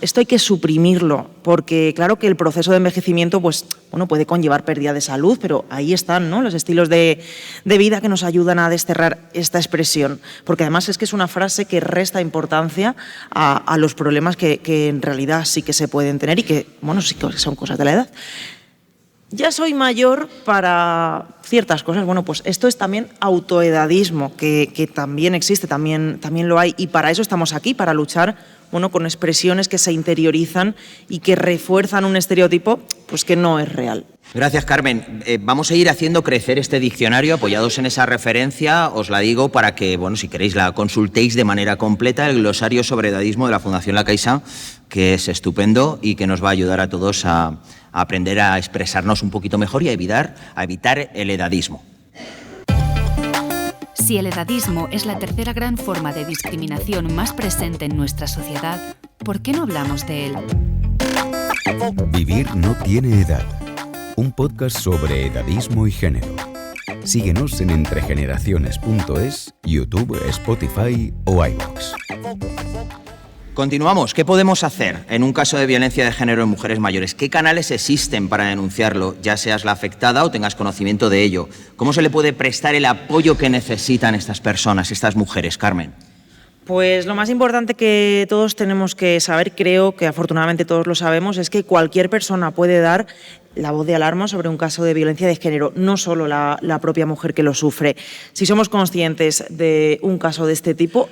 Esto hay que suprimirlo, porque claro que el proceso de envejecimiento puede conllevar pérdida de salud, pero ahí están, ¿no?, los estilos de vida que nos ayudan a desterrar esta expresión, porque además es que es una frase que resta importancia a los problemas que en realidad sí que se pueden tener y que, sí que son cosas de la edad. Ya soy mayor para ciertas cosas. Bueno, pues esto es también autoedadismo, que también existe, también lo hay. Y para eso estamos aquí, para luchar, bueno, con expresiones que se interiorizan y que refuerzan un estereotipo pues que no es real. Gracias, Carmen. Vamos a ir haciendo crecer este diccionario apoyados en esa referencia. Os la digo para que, bueno, si queréis la consultéis de manera completa, el glosario sobre edadismo de la Fundación La Caixa, que es estupendo y que nos va a ayudar a todos a aprender a expresarnos un poquito mejor y a evitar el edadismo. Si el edadismo es la tercera gran forma de discriminación más presente en nuestra sociedad, ¿por qué no hablamos de él? Vivir no tiene edad. Un podcast sobre edadismo y género. Síguenos en entregeneraciones.es, YouTube, Spotify o iVoox. Continuamos. ¿Qué podemos hacer en un caso de violencia de género en mujeres mayores? ¿Qué canales existen para denunciarlo, ya seas la afectada o tengas conocimiento de ello? ¿Cómo se le puede prestar el apoyo que necesitan estas personas, estas mujeres, Carmen? Pues lo más importante que todos tenemos que saber, creo que afortunadamente todos lo sabemos, es que cualquier persona puede dar la voz de alarma sobre un caso de violencia de género, no solo la propia mujer que lo sufre. Si somos conscientes de un caso de este tipo,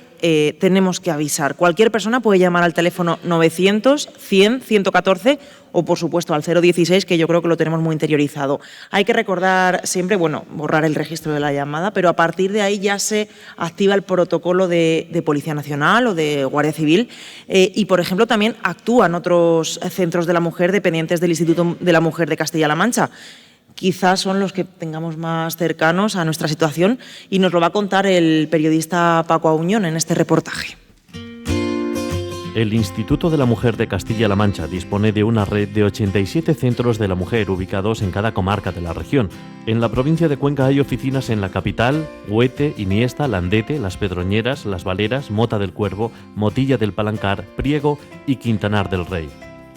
tenemos que avisar. Cualquier persona puede llamar al teléfono 900 100 114 o, por supuesto, al 016, que yo creo que lo tenemos muy interiorizado. Hay que recordar siempre, bueno, borrar el registro de la llamada, pero a partir de ahí ya se activa el protocolo de Policía Nacional o de Guardia Civil y, por ejemplo, también actúan otros centros de la mujer dependientes del Instituto de la Mujer de Castilla-La Mancha. Quizás son los que tengamos más cercanos a nuestra situación y nos lo va a contar el periodista Paco Auñón en este reportaje. El Instituto de la Mujer de Castilla-La Mancha dispone de una red de 87 centros de la mujer ubicados en cada comarca de la región. En la provincia de Cuenca hay oficinas en la capital, Huete, Iniesta, Landete, Las Pedroñeras, Las Valeras, Mota del Cuervo, Motilla del Palancar, Priego y Quintanar del Rey.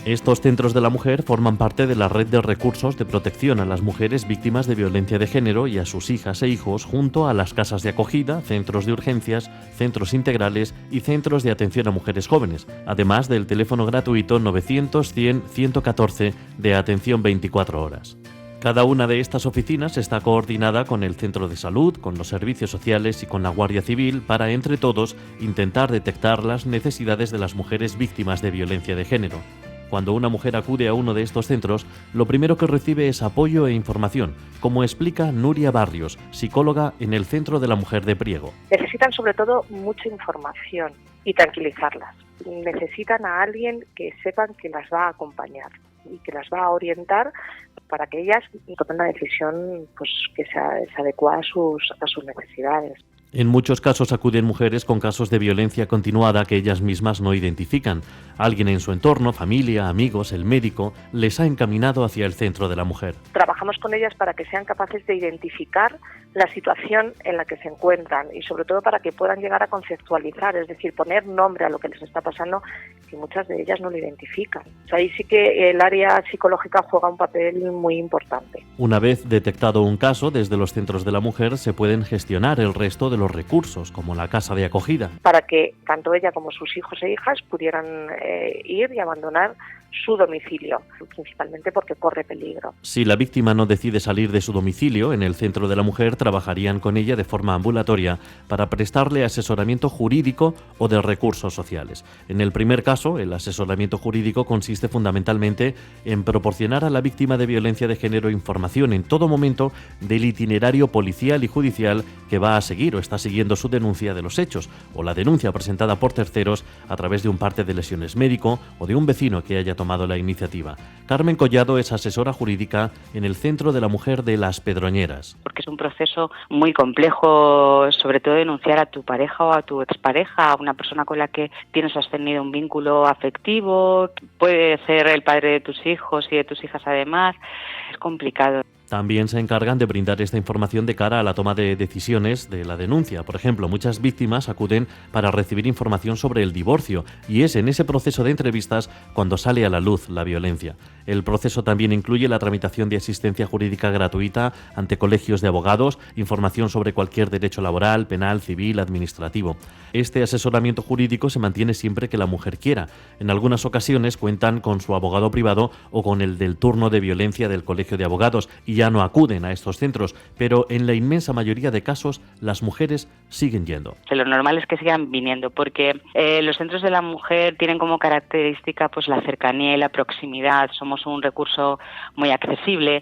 Estos centros de la mujer forman parte de la red de recursos de protección a las mujeres víctimas de violencia de género y a sus hijas e hijos, junto a las casas de acogida, centros de urgencias, centros integrales y centros de atención a mujeres jóvenes, además del teléfono gratuito 900 100 114 de atención 24 horas. Cada una de estas oficinas está coordinada con el centro de salud, con los servicios sociales y con la Guardia Civil para, entre todos, intentar detectar las necesidades de las mujeres víctimas de violencia de género. Cuando una mujer acude a uno de estos centros, lo primero que recibe es apoyo e información, como explica Nuria Barrios, psicóloga en el Centro de la Mujer de Priego. Necesitan sobre todo mucha información y tranquilizarlas. Necesitan a alguien que sepan que las va a acompañar y que las va a orientar para que ellas tomen una decisión pues, que se adecua a sus necesidades. En muchos casos acuden mujeres con casos de violencia continuada que ellas mismas no identifican. Alguien en su entorno, familia, amigos, el médico, les ha encaminado hacia el centro de la mujer. Trabajamos con ellas para que sean capaces de identificar la situación en la que se encuentran y sobre todo para que puedan llegar a conceptualizar, es decir, poner nombre a lo que les está pasando, que muchas de ellas no lo identifican. O sea, ahí sí que el área psicológica juega un papel muy importante. Una vez detectado un caso, desde los centros de la mujer se pueden gestionar el resto de los recursos, como la casa de acogida. Para que tanto ella como sus hijos e hijas pudieran ir y abandonar su domicilio, principalmente porque corre peligro. Si la víctima no decide salir de su domicilio, en el centro de la mujer trabajarían con ella de forma ambulatoria para prestarle asesoramiento jurídico o de recursos sociales. En el primer caso, el asesoramiento jurídico consiste fundamentalmente en proporcionar a la víctima de violencia de género información en todo momento del itinerario policial y judicial que va a seguir o está siguiendo su denuncia de los hechos o la denuncia presentada por terceros a través de un parte de lesiones médico o de un vecino que haya tomado la iniciativa. Carmen Collado es asesora jurídica en el Centro de la Mujer de Las Pedroñeras. Porque es un proceso muy complejo, sobre todo denunciar a tu pareja o a tu expareja, a una persona con la que tienes o has tenido un vínculo afectivo, puede ser el padre de tus hijos y de tus hijas además, es complicado. También se encargan de brindar esta información de cara a la toma de decisiones de la denuncia. Por ejemplo, muchas víctimas acuden para recibir información sobre el divorcio y es en ese proceso de entrevistas cuando sale a la luz la violencia. El proceso también incluye la tramitación de asistencia jurídica gratuita ante colegios de abogados, información sobre cualquier derecho laboral, penal, civil, administrativo. Este asesoramiento jurídico se mantiene siempre que la mujer quiera. En algunas ocasiones cuentan con su abogado privado o con el del turno de violencia del colegio de abogados y ya no acuden a estos centros, pero en la inmensa mayoría de casos las mujeres siguen yendo. Lo normal es que sigan viniendo porque los centros de la mujer tienen como característica pues la cercanía y la proximidad. Somos un recurso muy accesible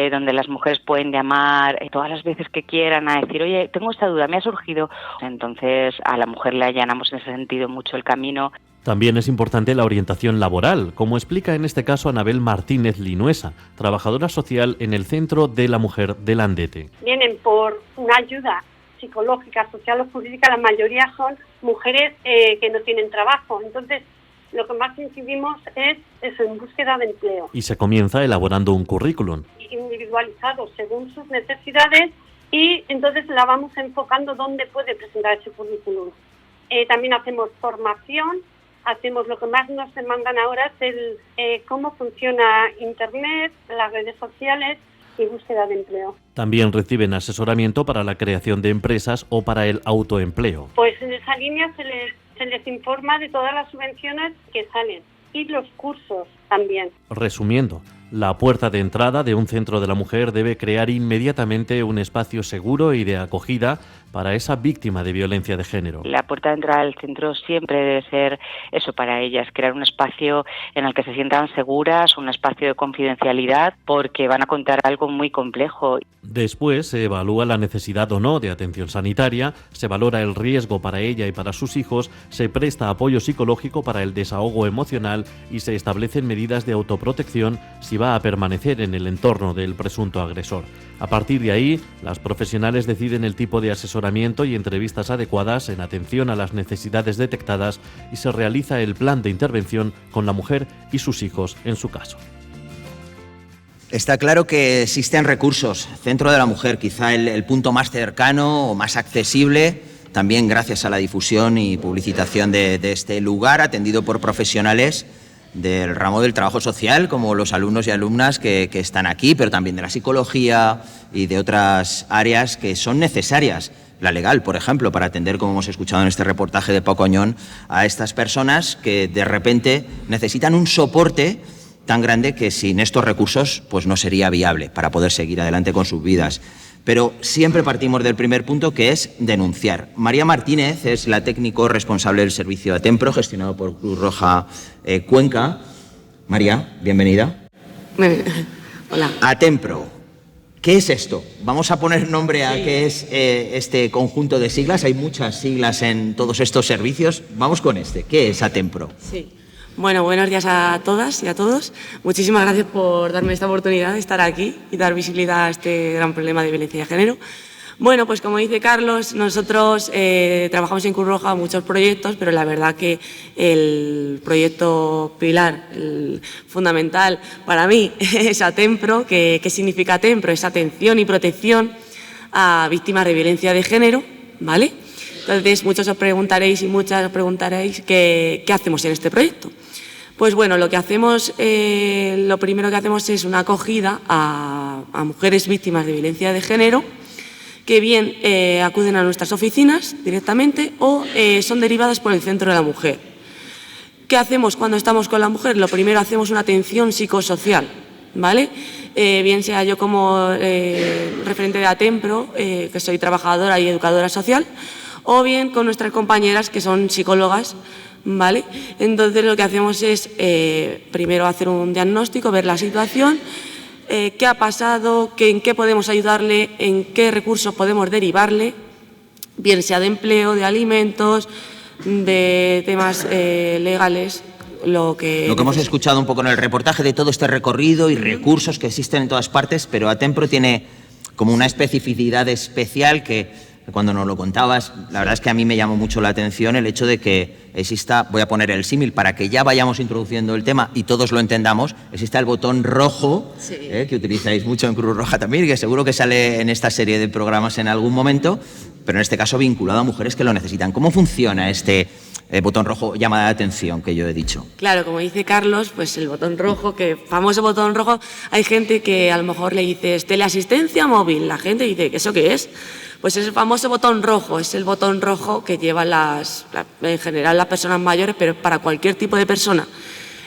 donde las mujeres pueden llamar todas las veces que quieran a decir, oye, tengo esta duda, me ha surgido. Entonces a la mujer le allanamos en ese sentido mucho el camino. También es importante la orientación laboral, como explica en este caso Anabel Martínez Linuesa, trabajadora social en el Centro de la Mujer de Landete. Vienen por una ayuda psicológica, social o jurídica, la mayoría son mujeres que no tienen trabajo. Entonces, lo que más incidimos es eso, en búsqueda de empleo. Y se comienza elaborando un currículum individualizado según sus necesidades y entonces la vamos enfocando dónde puede presentar ese currículum. También hacemos formación. Hacemos lo que más nos demandan ahora es cómo funciona Internet, las redes sociales y búsqueda de empleo. También reciben asesoramiento para la creación de empresas o para el autoempleo. Pues en esa línea se les informa de todas las subvenciones que salen y los cursos también. Resumiendo, la puerta de entrada de un centro de la mujer debe crear inmediatamente un espacio seguro y de acogida para esa víctima de violencia de género. La puerta de entrada al centro siempre debe ser eso para ellas, crear un espacio en el que se sientan seguras, un espacio de confidencialidad, porque van a contar algo muy complejo. Después se evalúa la necesidad o no de atención sanitaria, se valora el riesgo para ella y para sus hijos, se presta apoyo psicológico para el desahogo emocional y se establecen medidas de autoprotección si va a permanecer en el entorno del presunto agresor. A partir de ahí, las profesionales deciden el tipo de asesoramiento y entrevistas adecuadas en atención a las necesidades detectadas y se realiza el plan de intervención con la mujer y sus hijos en su caso. Está claro que existen recursos. Centro de la Mujer, quizá el punto más cercano o más accesible, también gracias a la difusión y publicitación de este lugar, atendido por profesionales del ramo del trabajo social, como los alumnos y alumnas que están aquí, pero también de la psicología y de otras áreas que son necesarias. La legal, por ejemplo, para atender, como hemos escuchado en este reportaje de Paco Añón, a estas personas que de repente necesitan un soporte tan grande que sin estos recursos pues no sería viable para poder seguir adelante con sus vidas. Pero siempre partimos del primer punto, que es denunciar. María Martínez es la técnico responsable del servicio Atempro, gestionado por Cruz Roja Cuenca. María, bienvenida. Hola. Atempro, ¿qué es esto? Vamos a poner nombre a qué es este conjunto de siglas. Hay muchas siglas en todos estos servicios. Vamos con este. ¿Qué es Atempro? Sí. Bueno, buenos días a todas y a todos. Muchísimas gracias por darme esta oportunidad de estar aquí y dar visibilidad a este gran problema de violencia de género. Bueno, pues como dice Carlos, nosotros trabajamos en Cruz Roja muchos proyectos, pero la verdad que el proyecto pilar, el fundamental para mí, es Atempro. ¿Qué significa Atempro? Es atención y protección a víctimas de violencia de género, ¿vale? Entonces, muchos os preguntaréis y muchas os preguntaréis qué hacemos en este proyecto. Pues bueno, lo primero que hacemos es una acogida a mujeres víctimas de violencia de género que bien acuden a nuestras oficinas directamente o son derivadas por el Centro de la Mujer. ¿Qué hacemos cuando estamos con la mujer? Lo primero, hacemos una atención psicosocial, ¿vale? Bien sea yo como referente de Atempro, que soy trabajadora y educadora social, o bien con nuestras compañeras que son psicólogas, ¿vale? Entonces lo que hacemos es primero hacer un diagnóstico, ver la situación, qué ha pasado, en qué podemos ayudarle, en qué recursos podemos derivarle, bien sea de empleo, de alimentos, de temas legales. Lo que hemos escuchado un poco en el reportaje de todo este recorrido y recursos que existen en todas partes, pero Atempro tiene como una especificidad especial que cuando nos lo contabas, la verdad es que a mí me llamó mucho la atención el hecho de que exista, voy a poner el símil para que ya vayamos introduciendo el tema y todos lo entendamos, exista el botón rojo, que utilizáis mucho en Cruz Roja también y que seguro que sale en esta serie de programas en algún momento, pero en este caso vinculado a mujeres que lo necesitan. ¿Cómo funciona este botón rojo, llamada de atención, que yo he dicho? Claro, como dice Carlos, pues el botón rojo, que famoso botón rojo, hay gente que a lo mejor le dices teleasistencia móvil, la gente dice, ¿eso qué es? Pues es el famoso botón rojo, es el botón rojo que llevan en general las personas mayores, pero para cualquier tipo de persona.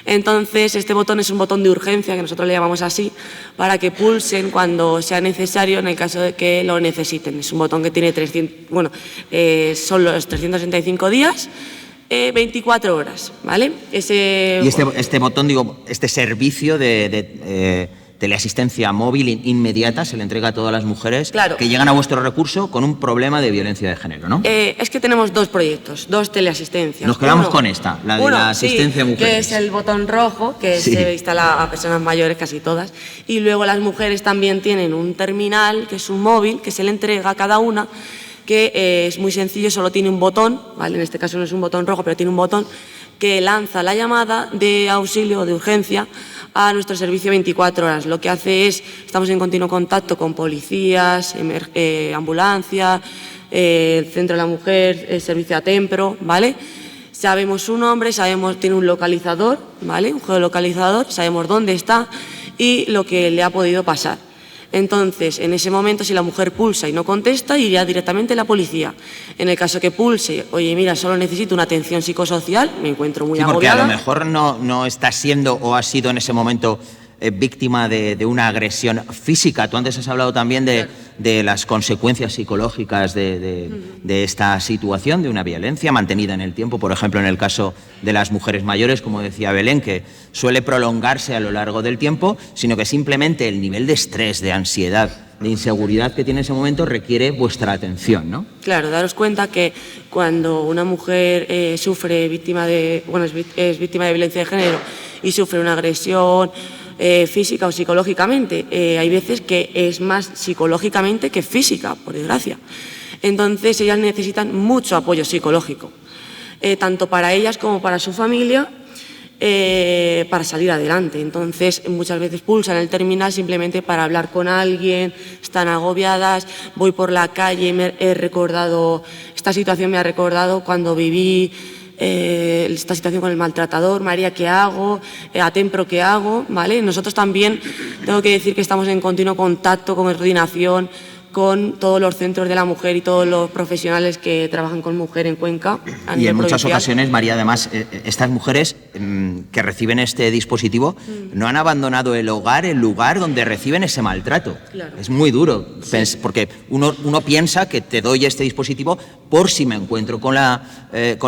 Entonces, este botón es un botón de urgencia, que nosotros le llamamos así, para que pulsen cuando sea necesario en el caso de que lo necesiten. Es un botón que tiene son los 365 días, 24 horas, ¿vale? Y este botón, este servicio de teleasistencia móvil inmediata se le entrega a todas las mujeres que llegan a vuestro recurso con un problema de violencia de género, ¿no? Es que tenemos dos proyectos, dos teleasistencias. Nos quedamos con esta, la de la asistencia a mujeres. Que es el botón rojo, que se instala a personas mayores, casi todas. Y luego las mujeres también tienen un terminal, que es un móvil, que se le entrega a cada una, que es muy sencillo, solo tiene un botón, ¿vale? En este caso no es un botón rojo, pero tiene un botón que lanza la llamada de auxilio o de urgencia a nuestro servicio 24 horas. Lo que hace es, estamos en continuo contacto con policías, ambulancia, el Centro de la Mujer, el servicio Atempro, ¿vale? Sabemos su nombre, tiene un localizador, ¿vale? Un geolocalizador, sabemos dónde está y lo que le ha podido pasar. Entonces, en ese momento, si la mujer pulsa y no contesta, iría directamente a la policía. En el caso que pulse, oye, mira, solo necesito una atención psicosocial, me encuentro muy agobiada. Porque a lo mejor no está siendo o ha sido en ese momento víctima de una agresión física. Tú antes has hablado también de las consecuencias psicológicas de esta situación, de una violencia mantenida en el tiempo, por ejemplo, en el caso de las mujeres mayores, como decía Belén, que suele prolongarse a lo largo del tiempo, sino que simplemente el nivel de estrés, de ansiedad, de inseguridad que tiene en ese momento requiere vuestra atención, ¿no? Claro, daros cuenta que cuando una mujer es víctima de violencia de género y sufre una agresión física o psicológicamente, hay veces que es más psicológicamente que física, por desgracia. Entonces ellas necesitan mucho apoyo psicológico, tanto para ellas como para su familia, para salir adelante. Entonces muchas veces pulsan el terminal simplemente para hablar con alguien, están agobiadas, voy por la calle, esta situación me ha recordado cuando viví esta situación con el maltratador, María, ¿qué hago? Atempro, ¿qué hago? ¿Vale? Nosotros también tengo que decir que estamos en continuo contacto, con coordinación con todos los centros de la mujer y todos los profesionales que trabajan con mujer en Cuenca. Y en muchas ocasiones, María, además, estas mujeres que reciben este dispositivo no han abandonado el hogar, el lugar donde reciben ese maltrato. Claro. Es muy duro, porque uno piensa que te doy este dispositivo por si me encuentro con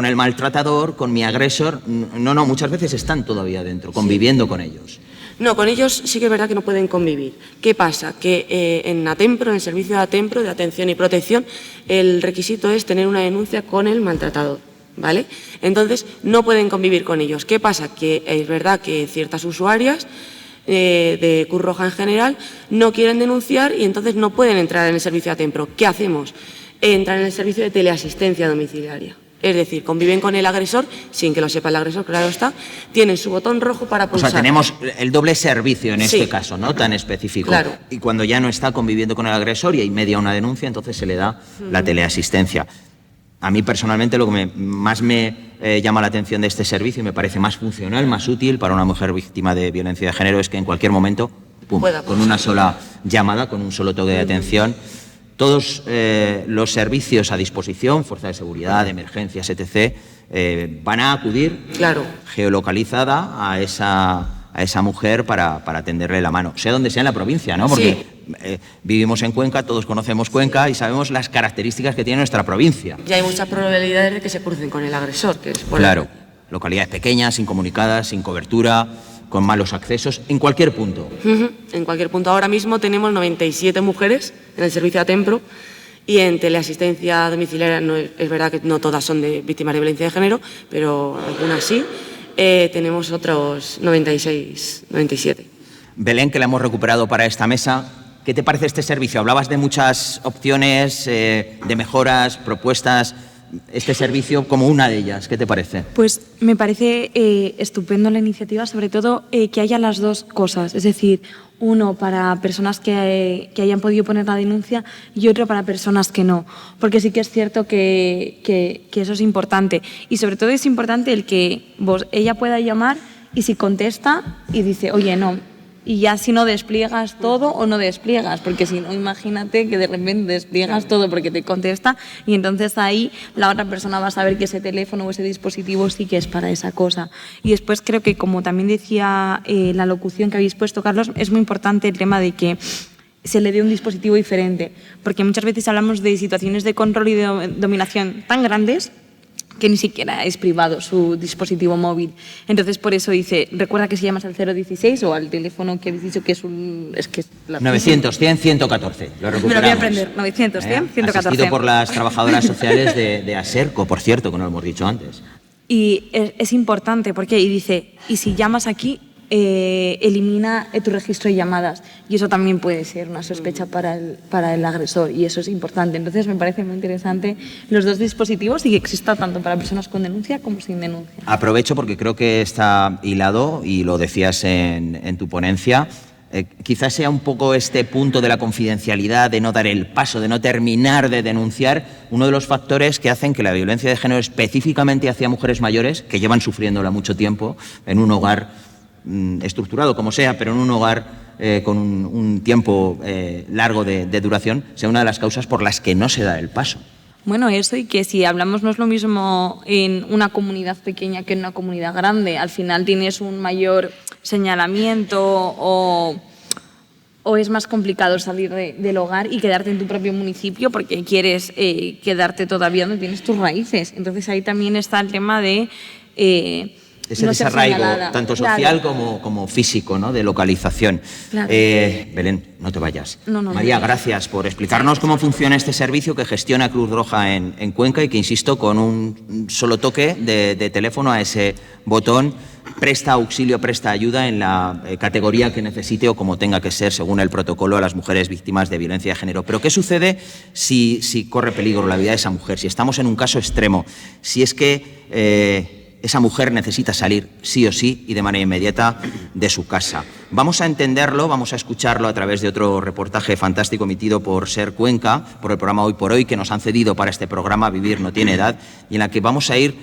el maltratador, con mi agresor. No, muchas veces están todavía dentro, conviviendo con ellos. No, con ellos sí que es verdad que no pueden convivir. ¿Qué pasa? Que en Atempro, en el servicio de Atempro, de atención y protección, el requisito es tener una denuncia con el maltratador, ¿vale? Entonces, no pueden convivir con ellos. ¿Qué pasa? Que es verdad que ciertas usuarias de Cruz Roja en general no quieren denunciar y entonces no pueden entrar en el servicio de Atempro. ¿Qué hacemos? Entran en el servicio de teleasistencia domiciliaria. Es decir, conviven con el agresor, sin que lo sepa el agresor, claro está, tienen su botón rojo para pulsar. O sea, tenemos el doble servicio en este caso, ¿no? Tan específico. Claro. Y cuando ya no está conviviendo con el agresor y hay media una denuncia, entonces se le da la teleasistencia. A mí personalmente lo que más me llama la atención de este servicio y me parece más funcional, más útil para una mujer víctima de violencia de género es que en cualquier momento, con una sola llamada, con un solo toque de atención, todos los servicios a disposición, fuerza de seguridad, de emergencias, etc., van a acudir geolocalizada a esa mujer para tenderle la mano, sea donde sea en la provincia, ¿no? Porque vivimos en Cuenca, todos conocemos Cuenca y sabemos las características que tiene nuestra provincia. Y hay muchas probabilidades de que se crucen con el agresor, que es claro, localidades pequeñas, incomunicadas, sin cobertura, con malos accesos, en cualquier punto. En cualquier punto. Ahora mismo tenemos 97 mujeres en el servicio Atempro y en teleasistencia domiciliaria, es verdad que no todas son víctimas de violencia de género, pero algunas sí. Tenemos otros 97. Belén, que la hemos recuperado para esta mesa, ¿Qué te parece este servicio? Hablabas de muchas opciones, de mejoras, propuestas. Este servicio como una de ellas, ¿qué te parece? Pues me parece estupendo la iniciativa, sobre todo que haya las dos cosas, es decir, uno para personas que hayan podido poner la denuncia y otro para personas que no, porque sí que es cierto que eso es importante y sobre todo es importante el que ella pueda llamar y si contesta y dice, oye, no, y ya si no despliegas todo o no despliegas, porque si no, imagínate que de repente despliegas todo porque te contesta y entonces ahí la otra persona va a saber que ese teléfono o ese dispositivo sí que es para esa cosa. Y después creo que, como también decía la locución que habéis puesto, Carlos, es muy importante el tema de que se le dé un dispositivo diferente, porque muchas veces hablamos de situaciones de control y de dominación tan grandes que ni siquiera es privado su dispositivo móvil. Entonces, por eso dice, recuerda que si llamas al 016 o al teléfono que habéis dicho que es un... Es que es 900, 100, 114. Lo recuperamos. Me lo voy a aprender. 900, 100, 114. Asistido por las trabajadoras sociales de Aserco, por cierto, que no lo hemos dicho antes. Y es importante, porque y dice, y si llamas aquí, elimina tu registro de llamadas. Y eso también puede ser una sospecha para el agresor, y eso es importante. Entonces me parece muy interesante los dos dispositivos y que exista tanto para personas con denuncia como sin denuncia. Aprovecho porque creo que está hilado, y lo decías en tu ponencia, quizás sea un poco este punto de la confidencialidad, de no dar el paso, de no terminar de denunciar, uno de los factores que hacen que la violencia de género específicamente hacia mujeres mayores, que llevan sufriéndola mucho tiempo, en un hogar estructurado como sea, pero en un hogar con un tiempo largo de duración, sea una de las causas por las que no se da el paso. Bueno, eso, y que si hablamos no es lo mismo en una comunidad pequeña que en una comunidad grande. Al final tienes un mayor señalamiento o es más complicado salir del hogar y quedarte en tu propio municipio porque quieres quedarte todavía donde tienes tus raíces. Entonces ahí también está el tema de... ese no desarraigo, tanto social como físico, ¿no? De localización. Claro. Belén, no te vayas. No, María, gracias por explicarnos cómo funciona este servicio que gestiona Cruz Roja en Cuenca y que, insisto, con un solo toque de teléfono a ese botón, presta auxilio, presta ayuda en la categoría que necesite o como tenga que ser según el protocolo a las mujeres víctimas de violencia de género. Pero ¿qué sucede si corre peligro la vida de esa mujer? Si estamos en un caso extremo, si es que esa mujer necesita salir sí o sí y de manera inmediata de su casa. Vamos a entenderlo, vamos a escucharlo a través de otro reportaje fantástico emitido por SER Cuenca, por el programa Hoy por Hoy, que nos han cedido para este programa Vivir no tiene edad, y en la que vamos a ir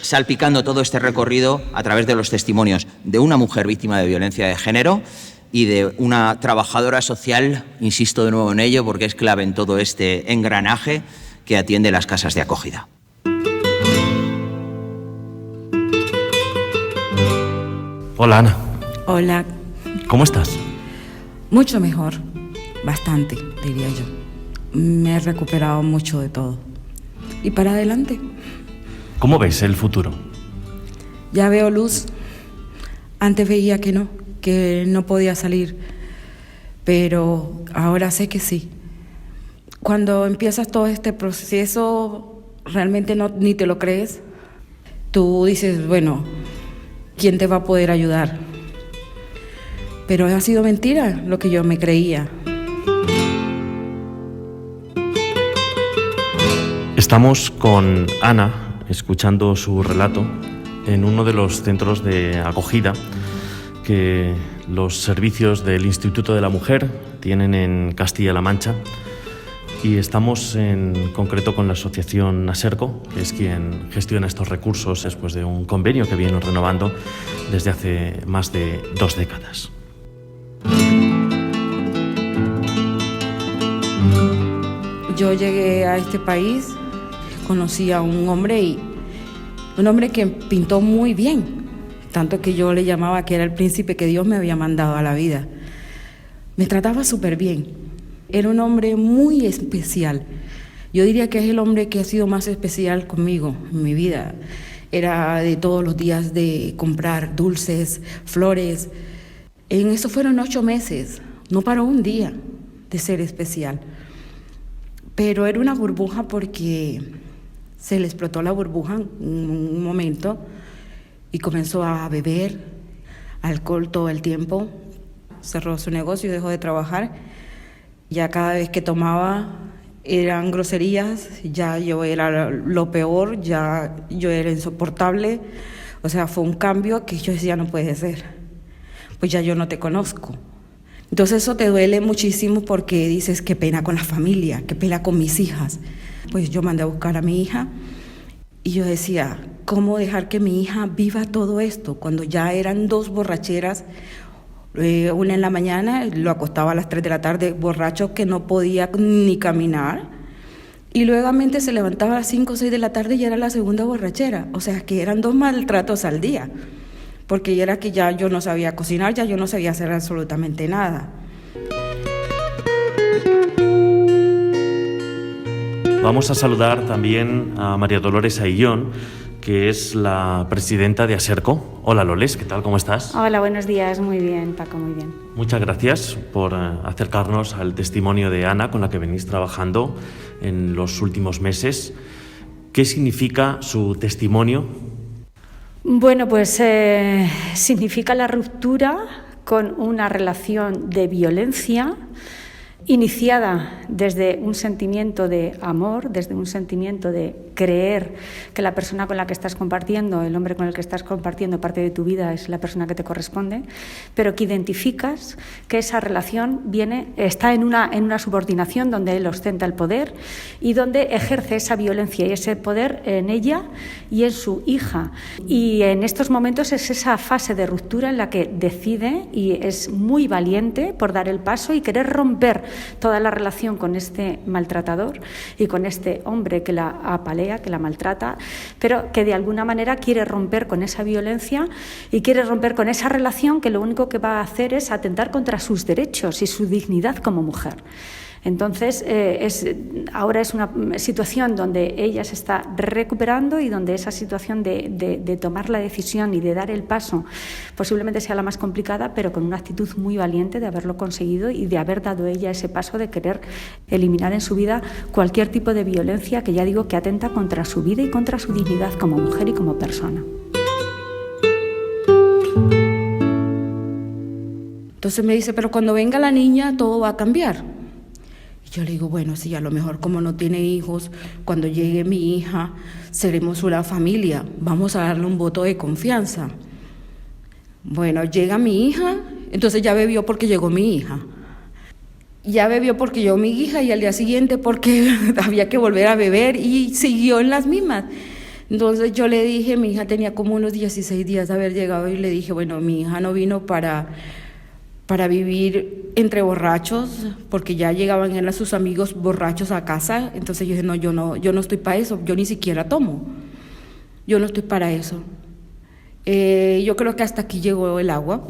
salpicando todo este recorrido a través de los testimonios de una mujer víctima de violencia de género y de una trabajadora social, insisto de nuevo en ello porque es clave en todo este engranaje que atiende las casas de acogida. Hola, Ana. Hola. ¿Cómo estás? Mucho mejor, bastante, diría yo. Me he recuperado mucho de todo. Y para adelante. ¿Cómo ves el futuro? Ya veo luz. Antes veía que no podía salir, pero ahora sé que sí. Cuando empiezas todo este proceso, realmente ni te lo crees. Tú dices, bueno, ¿quién te va a poder ayudar? Pero ha sido mentira lo que yo me creía. Estamos con Ana, escuchando su relato en uno de los centros de acogida que los servicios del Instituto de la Mujer tienen en Castilla-La Mancha. Y estamos en concreto con la asociación Aserco, que es quien gestiona estos recursos después de un convenio que vienen renovando desde hace más de 2 décadas. Yo llegué a este país, conocí a un hombre que pintó muy bien, tanto que yo le llamaba que era el príncipe que Dios me había mandado a la vida. Me trataba súper bien. Era un hombre muy especial. Yo diría que es el hombre que ha sido más especial conmigo en mi vida. Era de todos los días de comprar dulces, flores. En eso fueron 8 meses. No paró un día de ser especial. Pero era una burbuja porque se le explotó la burbuja en un momento y comenzó a beber alcohol todo el tiempo. Cerró su negocio y dejó de trabajar. Ya cada vez que tomaba eran groserías, ya yo era lo peor, ya yo era insoportable. O sea, fue un cambio que yo decía, no puede ser, pues ya yo no te conozco. Entonces eso te duele muchísimo porque dices, qué pena con la familia, qué pena con mis hijas. Pues yo mandé a buscar a mi hija y yo decía, ¿cómo dejar que mi hija viva todo esto? Cuando ya eran 2 borracheras, una en la mañana, lo acostaba a las 3 de la tarde, borracho que no podía ni caminar, y luego se levantaba a las 5 o 6 de la tarde y era la segunda borrachera. O sea que eran 2 maltratos al día, porque era que ya yo no sabía cocinar, ya yo no sabía hacer absolutamente nada. Vamos a saludar también a María Dolores Aillón, que es la presidenta de ASERCO. Hola Loles, ¿qué tal? ¿Cómo estás? Hola, buenos días. Muy bien, Paco, muy bien. Muchas gracias por acercarnos al testimonio de Ana, con la que venís trabajando en los últimos meses. ¿Qué significa su testimonio? Bueno, pues significa la ruptura con una relación de violencia iniciada desde un sentimiento de amor, desde un sentimiento de creer que la persona con la que estás compartiendo, el hombre con el que estás compartiendo parte de tu vida es la persona que te corresponde, pero que identificas que esa relación está en una subordinación donde él ostenta el poder y donde ejerce esa violencia y ese poder en ella y en su hija. Y en estos momentos es esa fase de ruptura en la que decide y es muy valiente por dar el paso y querer romper toda la relación con este maltratador y con este hombre que la apalea, que la maltrata, pero que de alguna manera quiere romper con esa violencia y quiere romper con esa relación que lo único que va a hacer es atentar contra sus derechos y su dignidad como mujer. Entonces, ahora es una situación donde ella se está recuperando y donde esa situación de tomar la decisión y de dar el paso posiblemente sea la más complicada, pero con una actitud muy valiente de haberlo conseguido y de haber dado ella ese paso de querer eliminar en su vida cualquier tipo de violencia que ya digo que atenta contra su vida y contra su dignidad como mujer y como persona. Entonces me dice, pero cuando venga la niña todo va a cambiar. Yo le digo, bueno, sí, a lo mejor como no tiene hijos, cuando llegue mi hija, seremos una familia, vamos a darle un voto de confianza. Bueno, llega mi hija, entonces ya bebió porque llegó mi hija. Ya bebió porque llegó mi hija y al día siguiente porque había que volver a beber y siguió en las mismas. Entonces yo le dije, mi hija tenía como unos 16 días de haber llegado y le dije, bueno, mi hija no vino para vivir entre borrachos, porque ya llegaban sus amigos borrachos a casa. Entonces yo dije, no, yo no estoy para eso, yo ni siquiera tomo, yo no estoy para eso. Yo creo que hasta aquí llegó el agua.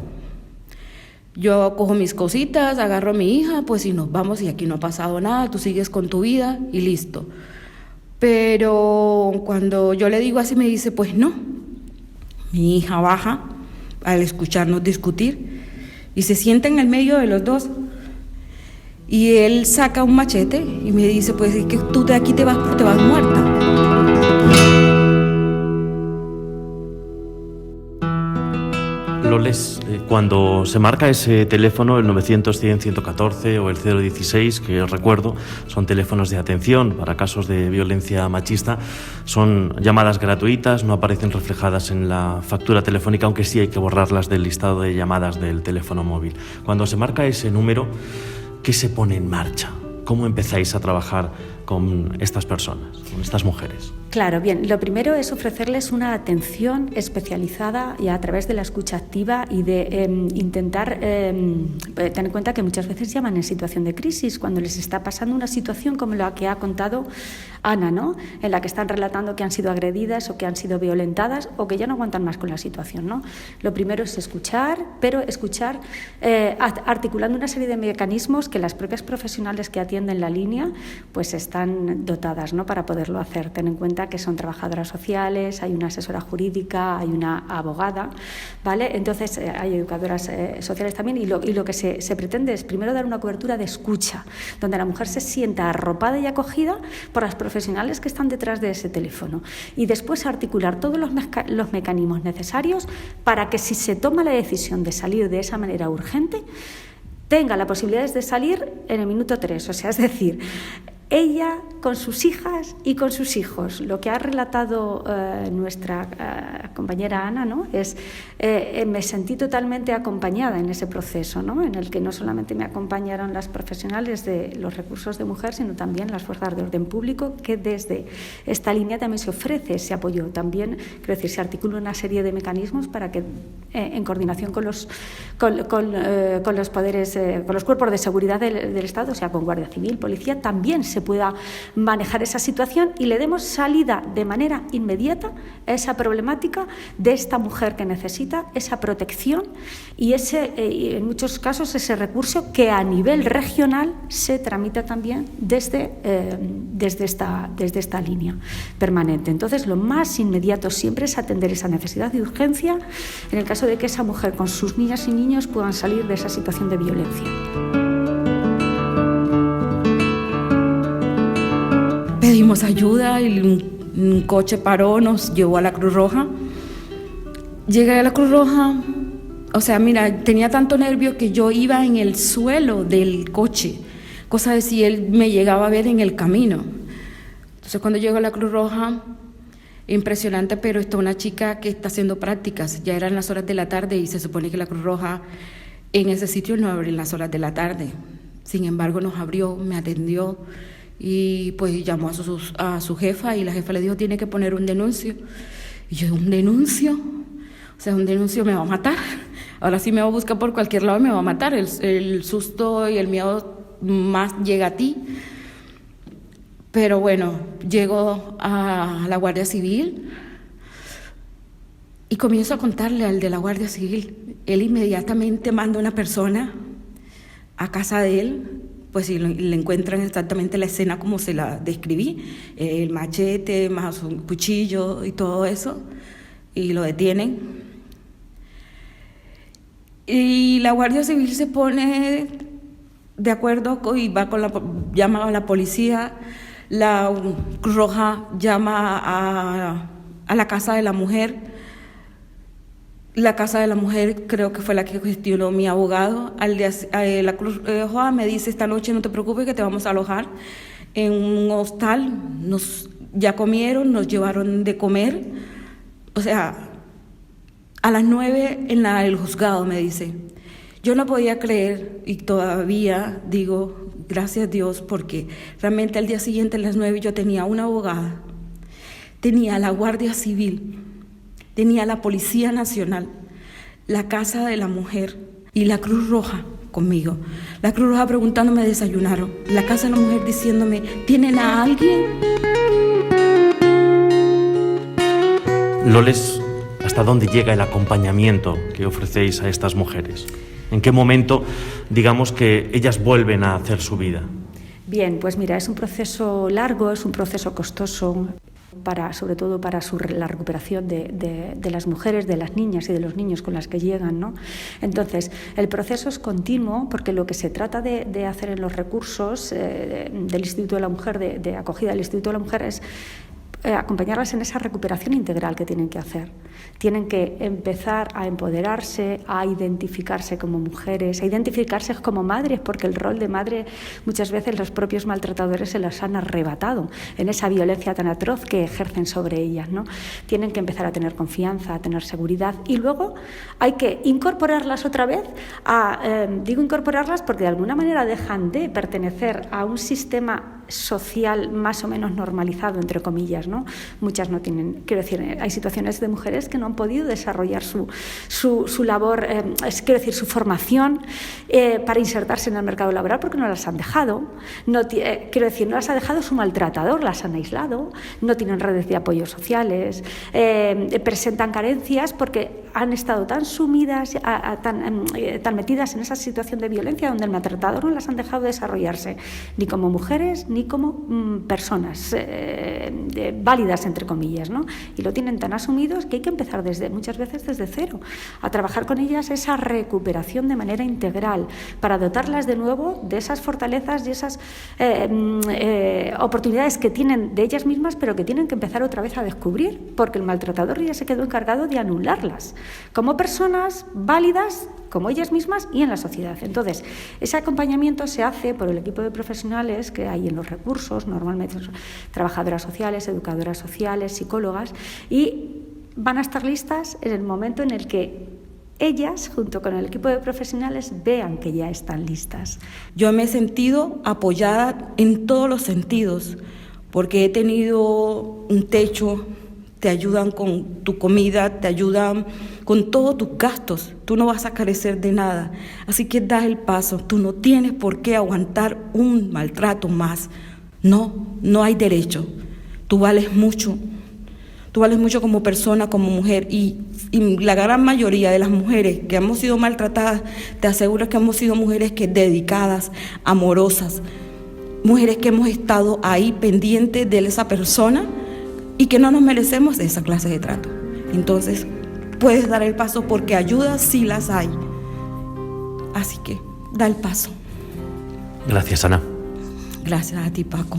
Yo cojo mis cositas, agarro a mi hija, pues y nos vamos y aquí no ha pasado nada, tú sigues con tu vida y listo. Pero cuando yo le digo así me dice, pues no. Mi hija baja al escucharnos discutir y se sienta en el medio de los dos y él saca un machete y me dice, pues es que tú de aquí te vas porque te vas muerta. Loles, cuando se marca ese teléfono, el 900-100-114 o el 016, que recuerdo, son teléfonos de atención para casos de violencia machista, son llamadas gratuitas, no aparecen reflejadas en la factura telefónica, aunque sí hay que borrarlas del listado de llamadas del teléfono móvil. Cuando se marca ese número, ¿qué se pone en marcha? ¿Cómo empezáis a trabajar con estas personas, con estas mujeres? Claro, bien, lo primero es ofrecerles una atención especializada y a través de la escucha activa y de intentar tener en cuenta que muchas veces llaman en situación de crisis, cuando les está pasando una situación como la que ha contado Ana, ¿no? En la que están relatando que han sido agredidas o que han sido violentadas o que ya no aguantan más con la situación, ¿no? Lo primero es escuchar, pero escuchar articulando una serie de mecanismos que las propias profesionales que atienden la línea pues están dotadas, ¿no? Para poderlo hacer. Ten en cuenta que son trabajadoras sociales, hay una asesora jurídica, hay una abogada, ¿vale? Entonces hay educadoras sociales también y lo que se pretende es primero dar una cobertura de escucha, donde la mujer se sienta arropada y acogida por las profesionales que están detrás de ese teléfono y después articular todos los mecanismos necesarios para que si se toma la decisión de salir de esa manera urgente, tenga la posibilidad de salir en el minuto 3, o sea, es decir, ella con sus hijas y con sus hijos. Lo que ha relatado nuestra compañera Ana, ¿no?, es me sentí totalmente acompañada en ese proceso, ¿no?, en el que no solamente me acompañaron las profesionales de los recursos de mujer, sino también las fuerzas de orden público, que desde esta línea también se ofrece ese apoyo. También, quiero decir, se articula una serie de mecanismos para que, en coordinación con los poderes, con los cuerpos de seguridad del Estado, o sea, con Guardia Civil, Policía, también se pueda manejar esa situación y le demos salida de manera inmediata a esa problemática de esta mujer que necesita esa protección y en muchos casos ese recurso que a nivel regional se tramita también desde esta línea permanente. Entonces, lo más inmediato siempre es atender esa necesidad de urgencia en el caso de que esa mujer con sus niñas y niños puedan salir de esa situación de violencia. Pedimos ayuda y un coche paró, nos llevó a la Cruz Roja. Llegué a la Cruz Roja, o sea, mira, tenía tanto nervio que yo iba en el suelo del coche, cosa de si él me llegaba a ver en el camino. Entonces, cuando llego a la Cruz Roja, impresionante, pero está una chica que está haciendo prácticas. Ya eran las horas de la tarde y se supone que la Cruz Roja en ese sitio no abre en las horas de la tarde. Sin embargo, nos abrió, me atendió. Y pues llamó a su jefa y la jefa le dijo, tiene que poner un denuncio. Y yo, ¿un denuncio? O sea, un denuncio me va a matar. Ahora sí me va a buscar por cualquier lado y me va a matar. El susto y el miedo más llega a ti. Pero bueno, llego a la Guardia Civil y comienzo a contarle al de la Guardia Civil. Él inmediatamente manda una persona a casa de él, pues y le encuentran exactamente la escena como se la describí, el machete más un cuchillo y todo eso, y lo detienen. Y la Guardia Civil se pone de acuerdo y llama a la policía, la Cruz Roja llama a la Casa de la Mujer. La Casa de la Mujer creo que fue la que gestionó mi abogado. La Cruz Roja me dice, esta noche no te preocupes que te vamos a alojar en un hostal. Ya comieron, nos llevaron de comer. O sea, a las 9 en el juzgado, me dice. Yo no podía creer y todavía digo, gracias a Dios, porque realmente al día siguiente a las 9 yo tenía una abogada, tenía la Guardia Civil, tenía la Policía Nacional, la Casa de la Mujer y la Cruz Roja conmigo. La Cruz Roja preguntándome, desayunaron. La Casa de la Mujer diciéndome, ¿tienen a alguien? Loles, ¿hasta dónde llega el acompañamiento que ofrecéis a estas mujeres? ¿En qué momento, digamos, que ellas vuelven a hacer su vida? Bien, pues mira, es un proceso largo, es un proceso costoso, sobre todo para la recuperación de las mujeres, de las niñas y de los niños con las que llegan, ¿no? Entonces, el proceso es continuo porque lo que se trata de hacer en los recursos del Instituto de la Mujer, de acogida del Instituto de la Mujer, es acompañarlas en esa recuperación integral que tienen que hacer. Tienen que empezar a empoderarse, a identificarse como mujeres, a identificarse como madres, porque el rol de madre muchas veces los propios maltratadores se las han arrebatado en esa violencia tan atroz que ejercen sobre ellas, ¿no? Tienen que empezar a tener confianza, a tener seguridad y luego hay que incorporarlas otra vez digo incorporarlas porque de alguna manera dejan de pertenecer a un sistema social más o menos normalizado, entre comillas, ¿no? Muchas no tienen, quiero decir, hay situaciones de mujeres que no han podido desarrollar su labor, quiero decir, su formación para insertarse en el mercado laboral porque no las han dejado, quiero decir, no las ha dejado su maltratador, las han aislado, no tienen redes de apoyo sociales, presentan carencias porque han estado tan sumidas, tan metidas en esa situación de violencia donde el maltratador no las han dejado desarrollarse ni como mujeres ni ni como personas válidas, entre comillas, ¿no? Y lo tienen tan asumidos que hay que empezar muchas veces desde cero, a trabajar con ellas esa recuperación de manera integral, para dotarlas de nuevo de esas fortalezas y esas oportunidades que tienen de ellas mismas, pero que tienen que empezar otra vez a descubrir, porque el maltratador ya se quedó encargado de anularlas como personas válidas, como ellas mismas y en la sociedad. Entonces, ese acompañamiento se hace por el equipo de profesionales que hay en los recursos, normalmente trabajadoras sociales, educadoras sociales, psicólogas, y van a estar listas en el momento en el que ellas, junto con el equipo de profesionales, vean que ya están listas. Yo me he sentido apoyada en todos los sentidos, porque he tenido un techo, te ayudan con tu comida, te ayudan con todos tus gastos. Tú no vas a carecer de nada. Así que das el paso. Tú no tienes por qué aguantar un maltrato más. No hay derecho. Tú vales mucho. Tú vales mucho como persona, como mujer. Y la gran mayoría de las mujeres que hemos sido maltratadas, te aseguro que hemos sido mujeres dedicadas, amorosas, mujeres que hemos estado ahí pendientes de esa persona y que no nos merecemos esa clase de trato. Entonces, puedes dar el paso porque ayudas sí las hay. Así que, da el paso. Gracias, Ana. Gracias a ti, Paco.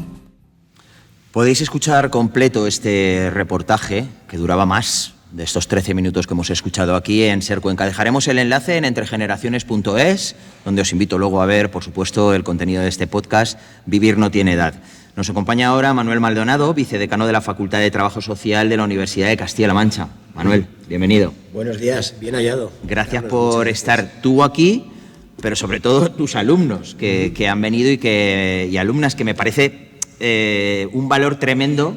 Podéis escuchar completo este reportaje, que duraba más de estos 13 minutos que hemos escuchado aquí en Ser Cuenca. Dejaremos el enlace en entregeneraciones.es, donde os invito luego a ver, por supuesto, el contenido de este podcast, Vivir no tiene edad. Nos acompaña ahora Manuel Maldonado, vicedecano de la Facultad de Trabajo Social de la Universidad de Castilla-La Mancha. Manuel, bienvenido. Buenos días, bien hallado. Gracias por estar tú aquí, pero sobre todo tus alumnos que han venido y alumnas, que me parece un valor tremendo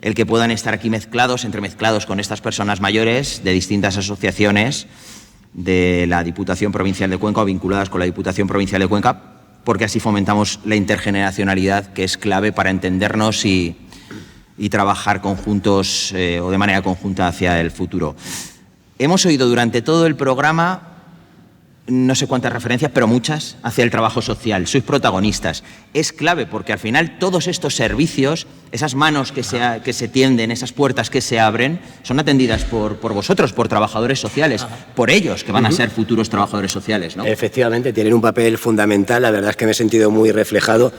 el que puedan estar aquí entremezclados con estas personas mayores de distintas asociaciones de la Diputación Provincial de Cuenca o vinculadas con la Diputación Provincial de Cuenca, porque así fomentamos la intergeneracionalidad, que es clave para entendernos y trabajar conjuntos o de manera conjunta hacia el futuro. Hemos oído durante todo el programa no sé cuántas referencias, pero muchas, hacia el trabajo social. Sois protagonistas. Es clave porque al final todos estos servicios, esas manos que se tienden, esas puertas que se abren, son atendidas por vosotros, por trabajadores sociales, por ellos que van a ser futuros trabajadores sociales, ¿no? Efectivamente, tienen un papel fundamental. La verdad es que me he sentido muy reflejado,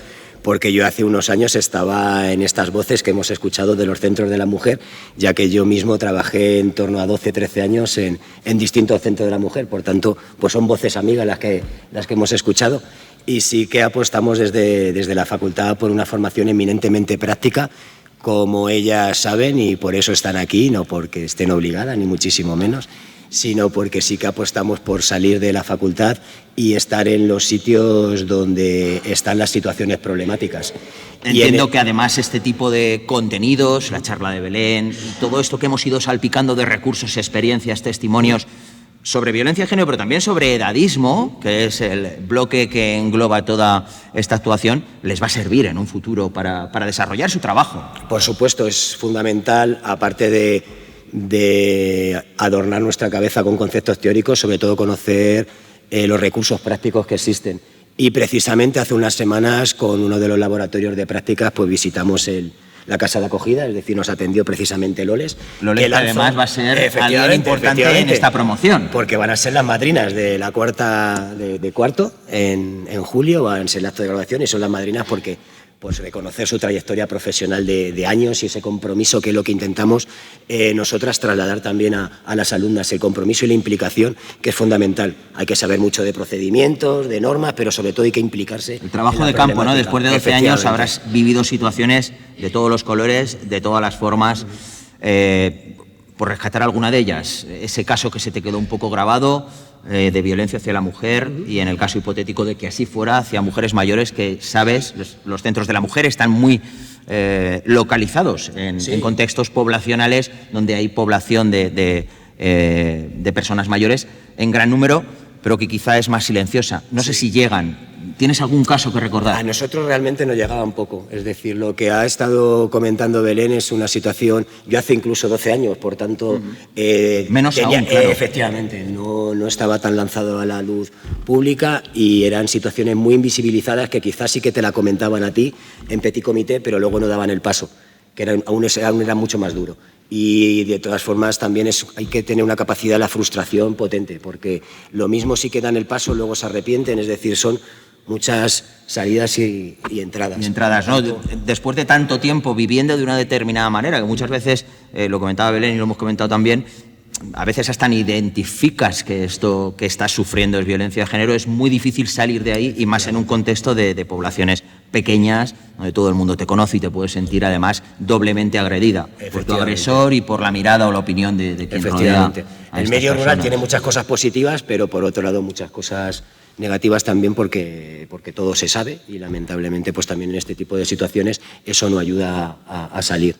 porque yo hace unos años estaba en estas voces que hemos escuchado de los centros de la mujer, ya que yo mismo trabajé en torno a 12, 13 años en distintos centros de la mujer. Por tanto, pues son voces amigas las que hemos escuchado. Y sí que apostamos desde la facultad por una formación eminentemente práctica, como ellas saben, y por eso están aquí, no porque estén obligadas, ni muchísimo menos, sino porque sí que apostamos por salir de la facultad y estar en los sitios donde están las situaciones problemáticas. Entiendo que además este tipo de contenidos, la charla de Belén, todo esto que hemos ido salpicando de recursos, experiencias, testimonios sobre violencia de género, pero también sobre edadismo, que es el bloque que engloba toda esta actuación, les va a servir en un futuro para desarrollar su trabajo. Por supuesto, es fundamental, aparte de adornar nuestra cabeza con conceptos teóricos, sobre todo conocer los recursos prácticos que existen. Y precisamente hace unas semanas, con uno de los laboratorios de prácticas, pues visitamos la casa de acogida, es decir, nos atendió precisamente Loles. Loles, que además va a ser alguien importante en esta promoción. Porque van a ser las madrinas de la de cuarto en julio, van a ser el acto de graduación, y son las madrinas porque pues reconocer su trayectoria profesional de años y ese compromiso, que es lo que intentamos nosotras trasladar también a las alumnas, el compromiso y la implicación, que es fundamental. Hay que saber mucho de procedimientos, de normas, pero sobre todo hay que implicarse. El trabajo de campo, ¿no? Después de 12 años habrás vivido situaciones de todos los colores, de todas las formas. Por rescatar alguna de ellas, ese caso que se te quedó un poco grabado, de violencia hacia la mujer, y en el caso hipotético de que así fuera, hacia mujeres mayores, que sabes, los centros de la mujer están muy localizados en contextos poblacionales donde hay población de personas mayores en gran número, pero que quizá es más silenciosa. No sé si llegan ¿Tienes algún caso que recordar? A nosotros realmente nos llegaban poco. Es decir, lo que ha estado comentando Belén es una situación... Yo hace incluso 12 años, por tanto... Menos aún, claro. Efectivamente, no estaba tan lanzado a la luz pública y eran situaciones muy invisibilizadas que quizás sí que te la comentaban a ti en petit comité, pero luego no daban el paso, que aún era mucho más duro. Y de todas formas también hay que tener una capacidad de la frustración potente, porque lo mismo sí que dan el paso, luego se arrepienten, es decir, son muchas salidas y entradas. Y entradas, ¿no? Después de tanto tiempo viviendo de una determinada manera, que muchas veces, lo comentaba Belén y lo hemos comentado también, a veces hasta ni identificas que esto que estás sufriendo es violencia de género, es muy difícil salir de ahí, y más en un contexto de poblaciones pequeñas, donde todo el mundo te conoce y te puedes sentir además doblemente agredida por tu agresor y por la mirada o la opinión de quien rodea a el medio rural tiene muchas cosas positivas, pero por otro lado muchas cosas negativas también, porque todo se sabe y lamentablemente pues también en este tipo de situaciones eso no ayuda a salir.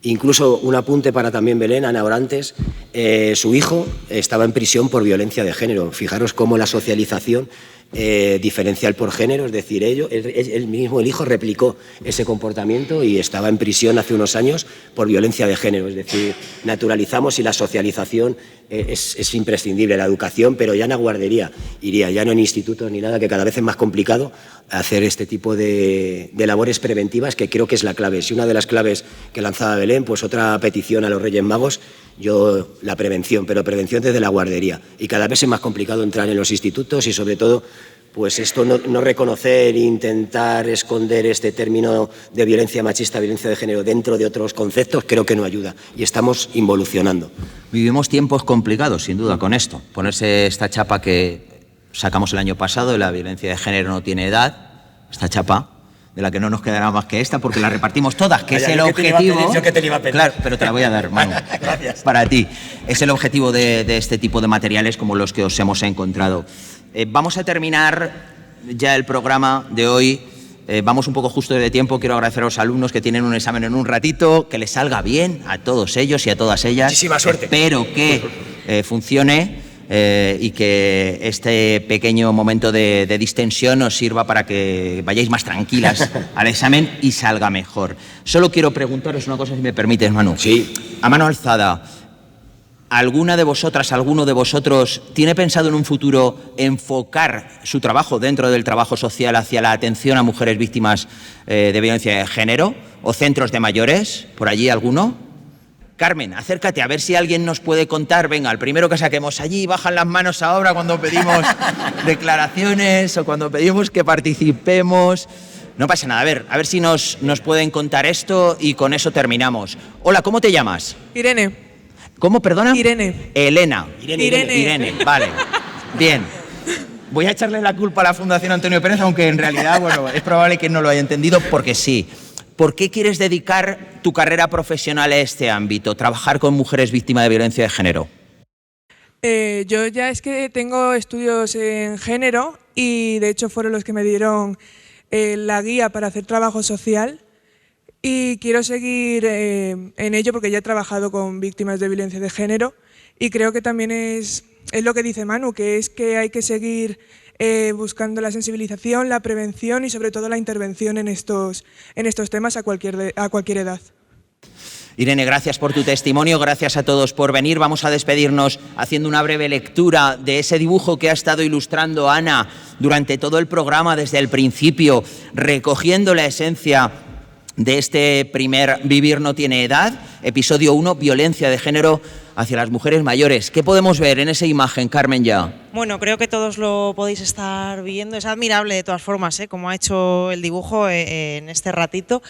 Incluso un apunte para también Belén, Ana Orantes, su hijo estaba en prisión por violencia de género. Fijaros cómo la socialización diferencial por género, es decir, él mismo, el hijo, replicó ese comportamiento y estaba en prisión hace unos años por violencia de género. Es decir, naturalizamos y la socialización es imprescindible, la educación, pero ya en la guardería iría, ya no en institutos ni nada, que cada vez es más complicado hacer este tipo de labores preventivas, que creo que es la clave. Si una de las claves que lanzaba Belén, pues otra petición a los Reyes Magos, la prevención, pero prevención desde la guardería. Y cada vez es más complicado entrar en los institutos y sobre todo, pues esto no reconocer, intentar esconder este término de violencia machista, violencia de género dentro de otros conceptos, creo que no ayuda y estamos involucionando. Vivimos tiempos complicados, sin duda, con esto. Ponerse esta chapa que sacamos el año pasado, de la violencia de género no tiene edad, esta chapa, de la que no nos quedará más que esta, porque la repartimos todas, que es el objetivo... Yo que te lo iba a pedir. Claro, pero te la voy a dar, Manu. Gracias. Para ti. Es el objetivo de este tipo de materiales como los que os hemos encontrado. Vamos a terminar ya el programa de hoy. Vamos un poco justo de tiempo. Quiero agradecer a los alumnos que tienen un examen en un ratito, que les salga bien a todos ellos y a todas ellas. Muchísima suerte. Espero que funcione. Y que este pequeño momento de distensión os sirva para que vayáis más tranquilas al examen y salga mejor. Solo quiero preguntaros una cosa, si me permites, Manu. Sí. A mano alzada, ¿alguna de vosotras, alguno de vosotros tiene pensado en un futuro enfocar su trabajo dentro del trabajo social hacia la atención a mujeres víctimas de violencia de género o centros de mayores? ¿Por allí alguno? Carmen, acércate a ver si alguien nos puede contar. Venga, el primero que saquemos allí, bajan las manos ahora cuando pedimos declaraciones o cuando pedimos que participemos. No pasa nada, a ver si nos pueden contar esto y con eso terminamos. Hola, ¿cómo te llamas? Irene. ¿Cómo, perdona? Irene. Elena. Irene, vale. Bien. Voy a echarle la culpa a la Fundación Antonio Pérez, aunque en realidad, bueno, es probable que no lo haya entendido porque sí. ¿Por qué quieres dedicar tu carrera profesional a este ámbito, trabajar con mujeres víctimas de violencia de género? Yo ya es que tengo estudios en género y de hecho fueron los que me dieron la guía para hacer trabajo social y quiero seguir en ello porque ya he trabajado con víctimas de violencia de género y creo que también es lo que dice Manu, que es que hay que seguir buscando la sensibilización, la prevención y sobre todo la intervención en estos temas a cualquier edad. Irene, gracias por tu testimonio, gracias a todos por venir. Vamos a despedirnos haciendo una breve lectura de ese dibujo que ha estado ilustrando Ana durante todo el programa desde el principio, recogiendo la esencia de este primer Vivir no tiene edad, episodio 1, violencia de género hacia las mujeres mayores. ¿Qué podemos ver en esa imagen, Carmen, ya? Bueno, creo que todos lo podéis estar viendo. Es admirable de todas formas, cómo ha hecho el dibujo en este ratito.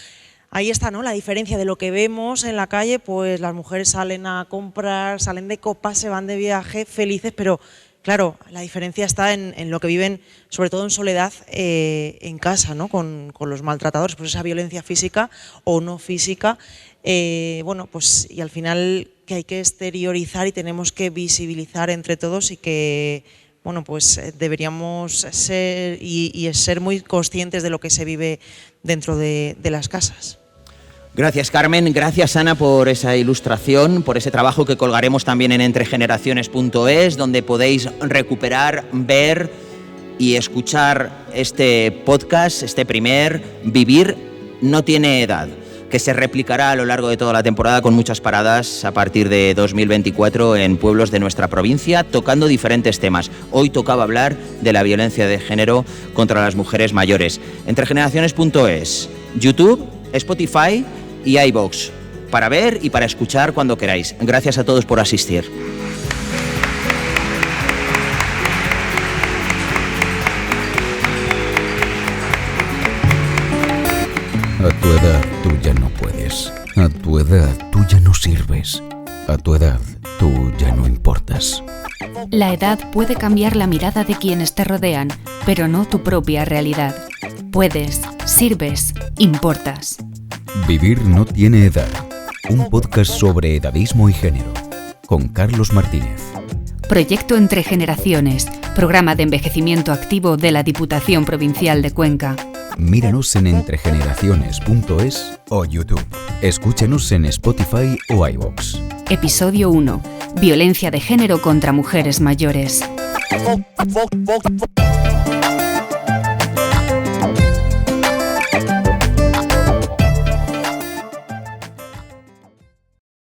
Ahí está, ¿no?, la diferencia de lo que vemos en la calle, pues las mujeres salen a comprar, salen de copas, se van de viaje felices, pero claro, la diferencia está en lo que viven, sobre todo en soledad, en casa, ¿no?, con los maltratadores, pues esa violencia física o no física. Bueno, pues y al final que hay que exteriorizar y tenemos que visibilizar entre todos y que, bueno, pues deberíamos ser y ser muy conscientes de lo que se vive dentro de las casas. Gracias, Carmen. Gracias, Ana, por esa ilustración, por ese trabajo que colgaremos también en entregeneraciones.es, donde podéis recuperar, ver y escuchar este podcast, este primer Vivir no tiene edad, que se replicará a lo largo de toda la temporada con muchas paradas a partir de 2024 en pueblos de nuestra provincia, tocando diferentes temas. Hoy tocaba hablar de la violencia de género contra las mujeres mayores. Entregeneraciones.es, YouTube, Spotify y iVoox, para ver y para escuchar cuando queráis. Gracias a todos por asistir. A tu edad tú ya no puedes. A tu edad tú ya no sirves. A tu edad tú ya no importas. La edad puede cambiar la mirada de quienes te rodean, pero no tu propia realidad. Puedes, sirves, importas. Vivir no tiene edad. Un podcast sobre edadismo y género. Con Carlos Martínez. Proyecto Entre Generaciones, programa de envejecimiento activo de la Diputación Provincial de Cuenca. Míranos en entregeneraciones.es o YouTube. Escúchanos en Spotify o iVoox. Episodio 1. Violencia de género contra mujeres mayores.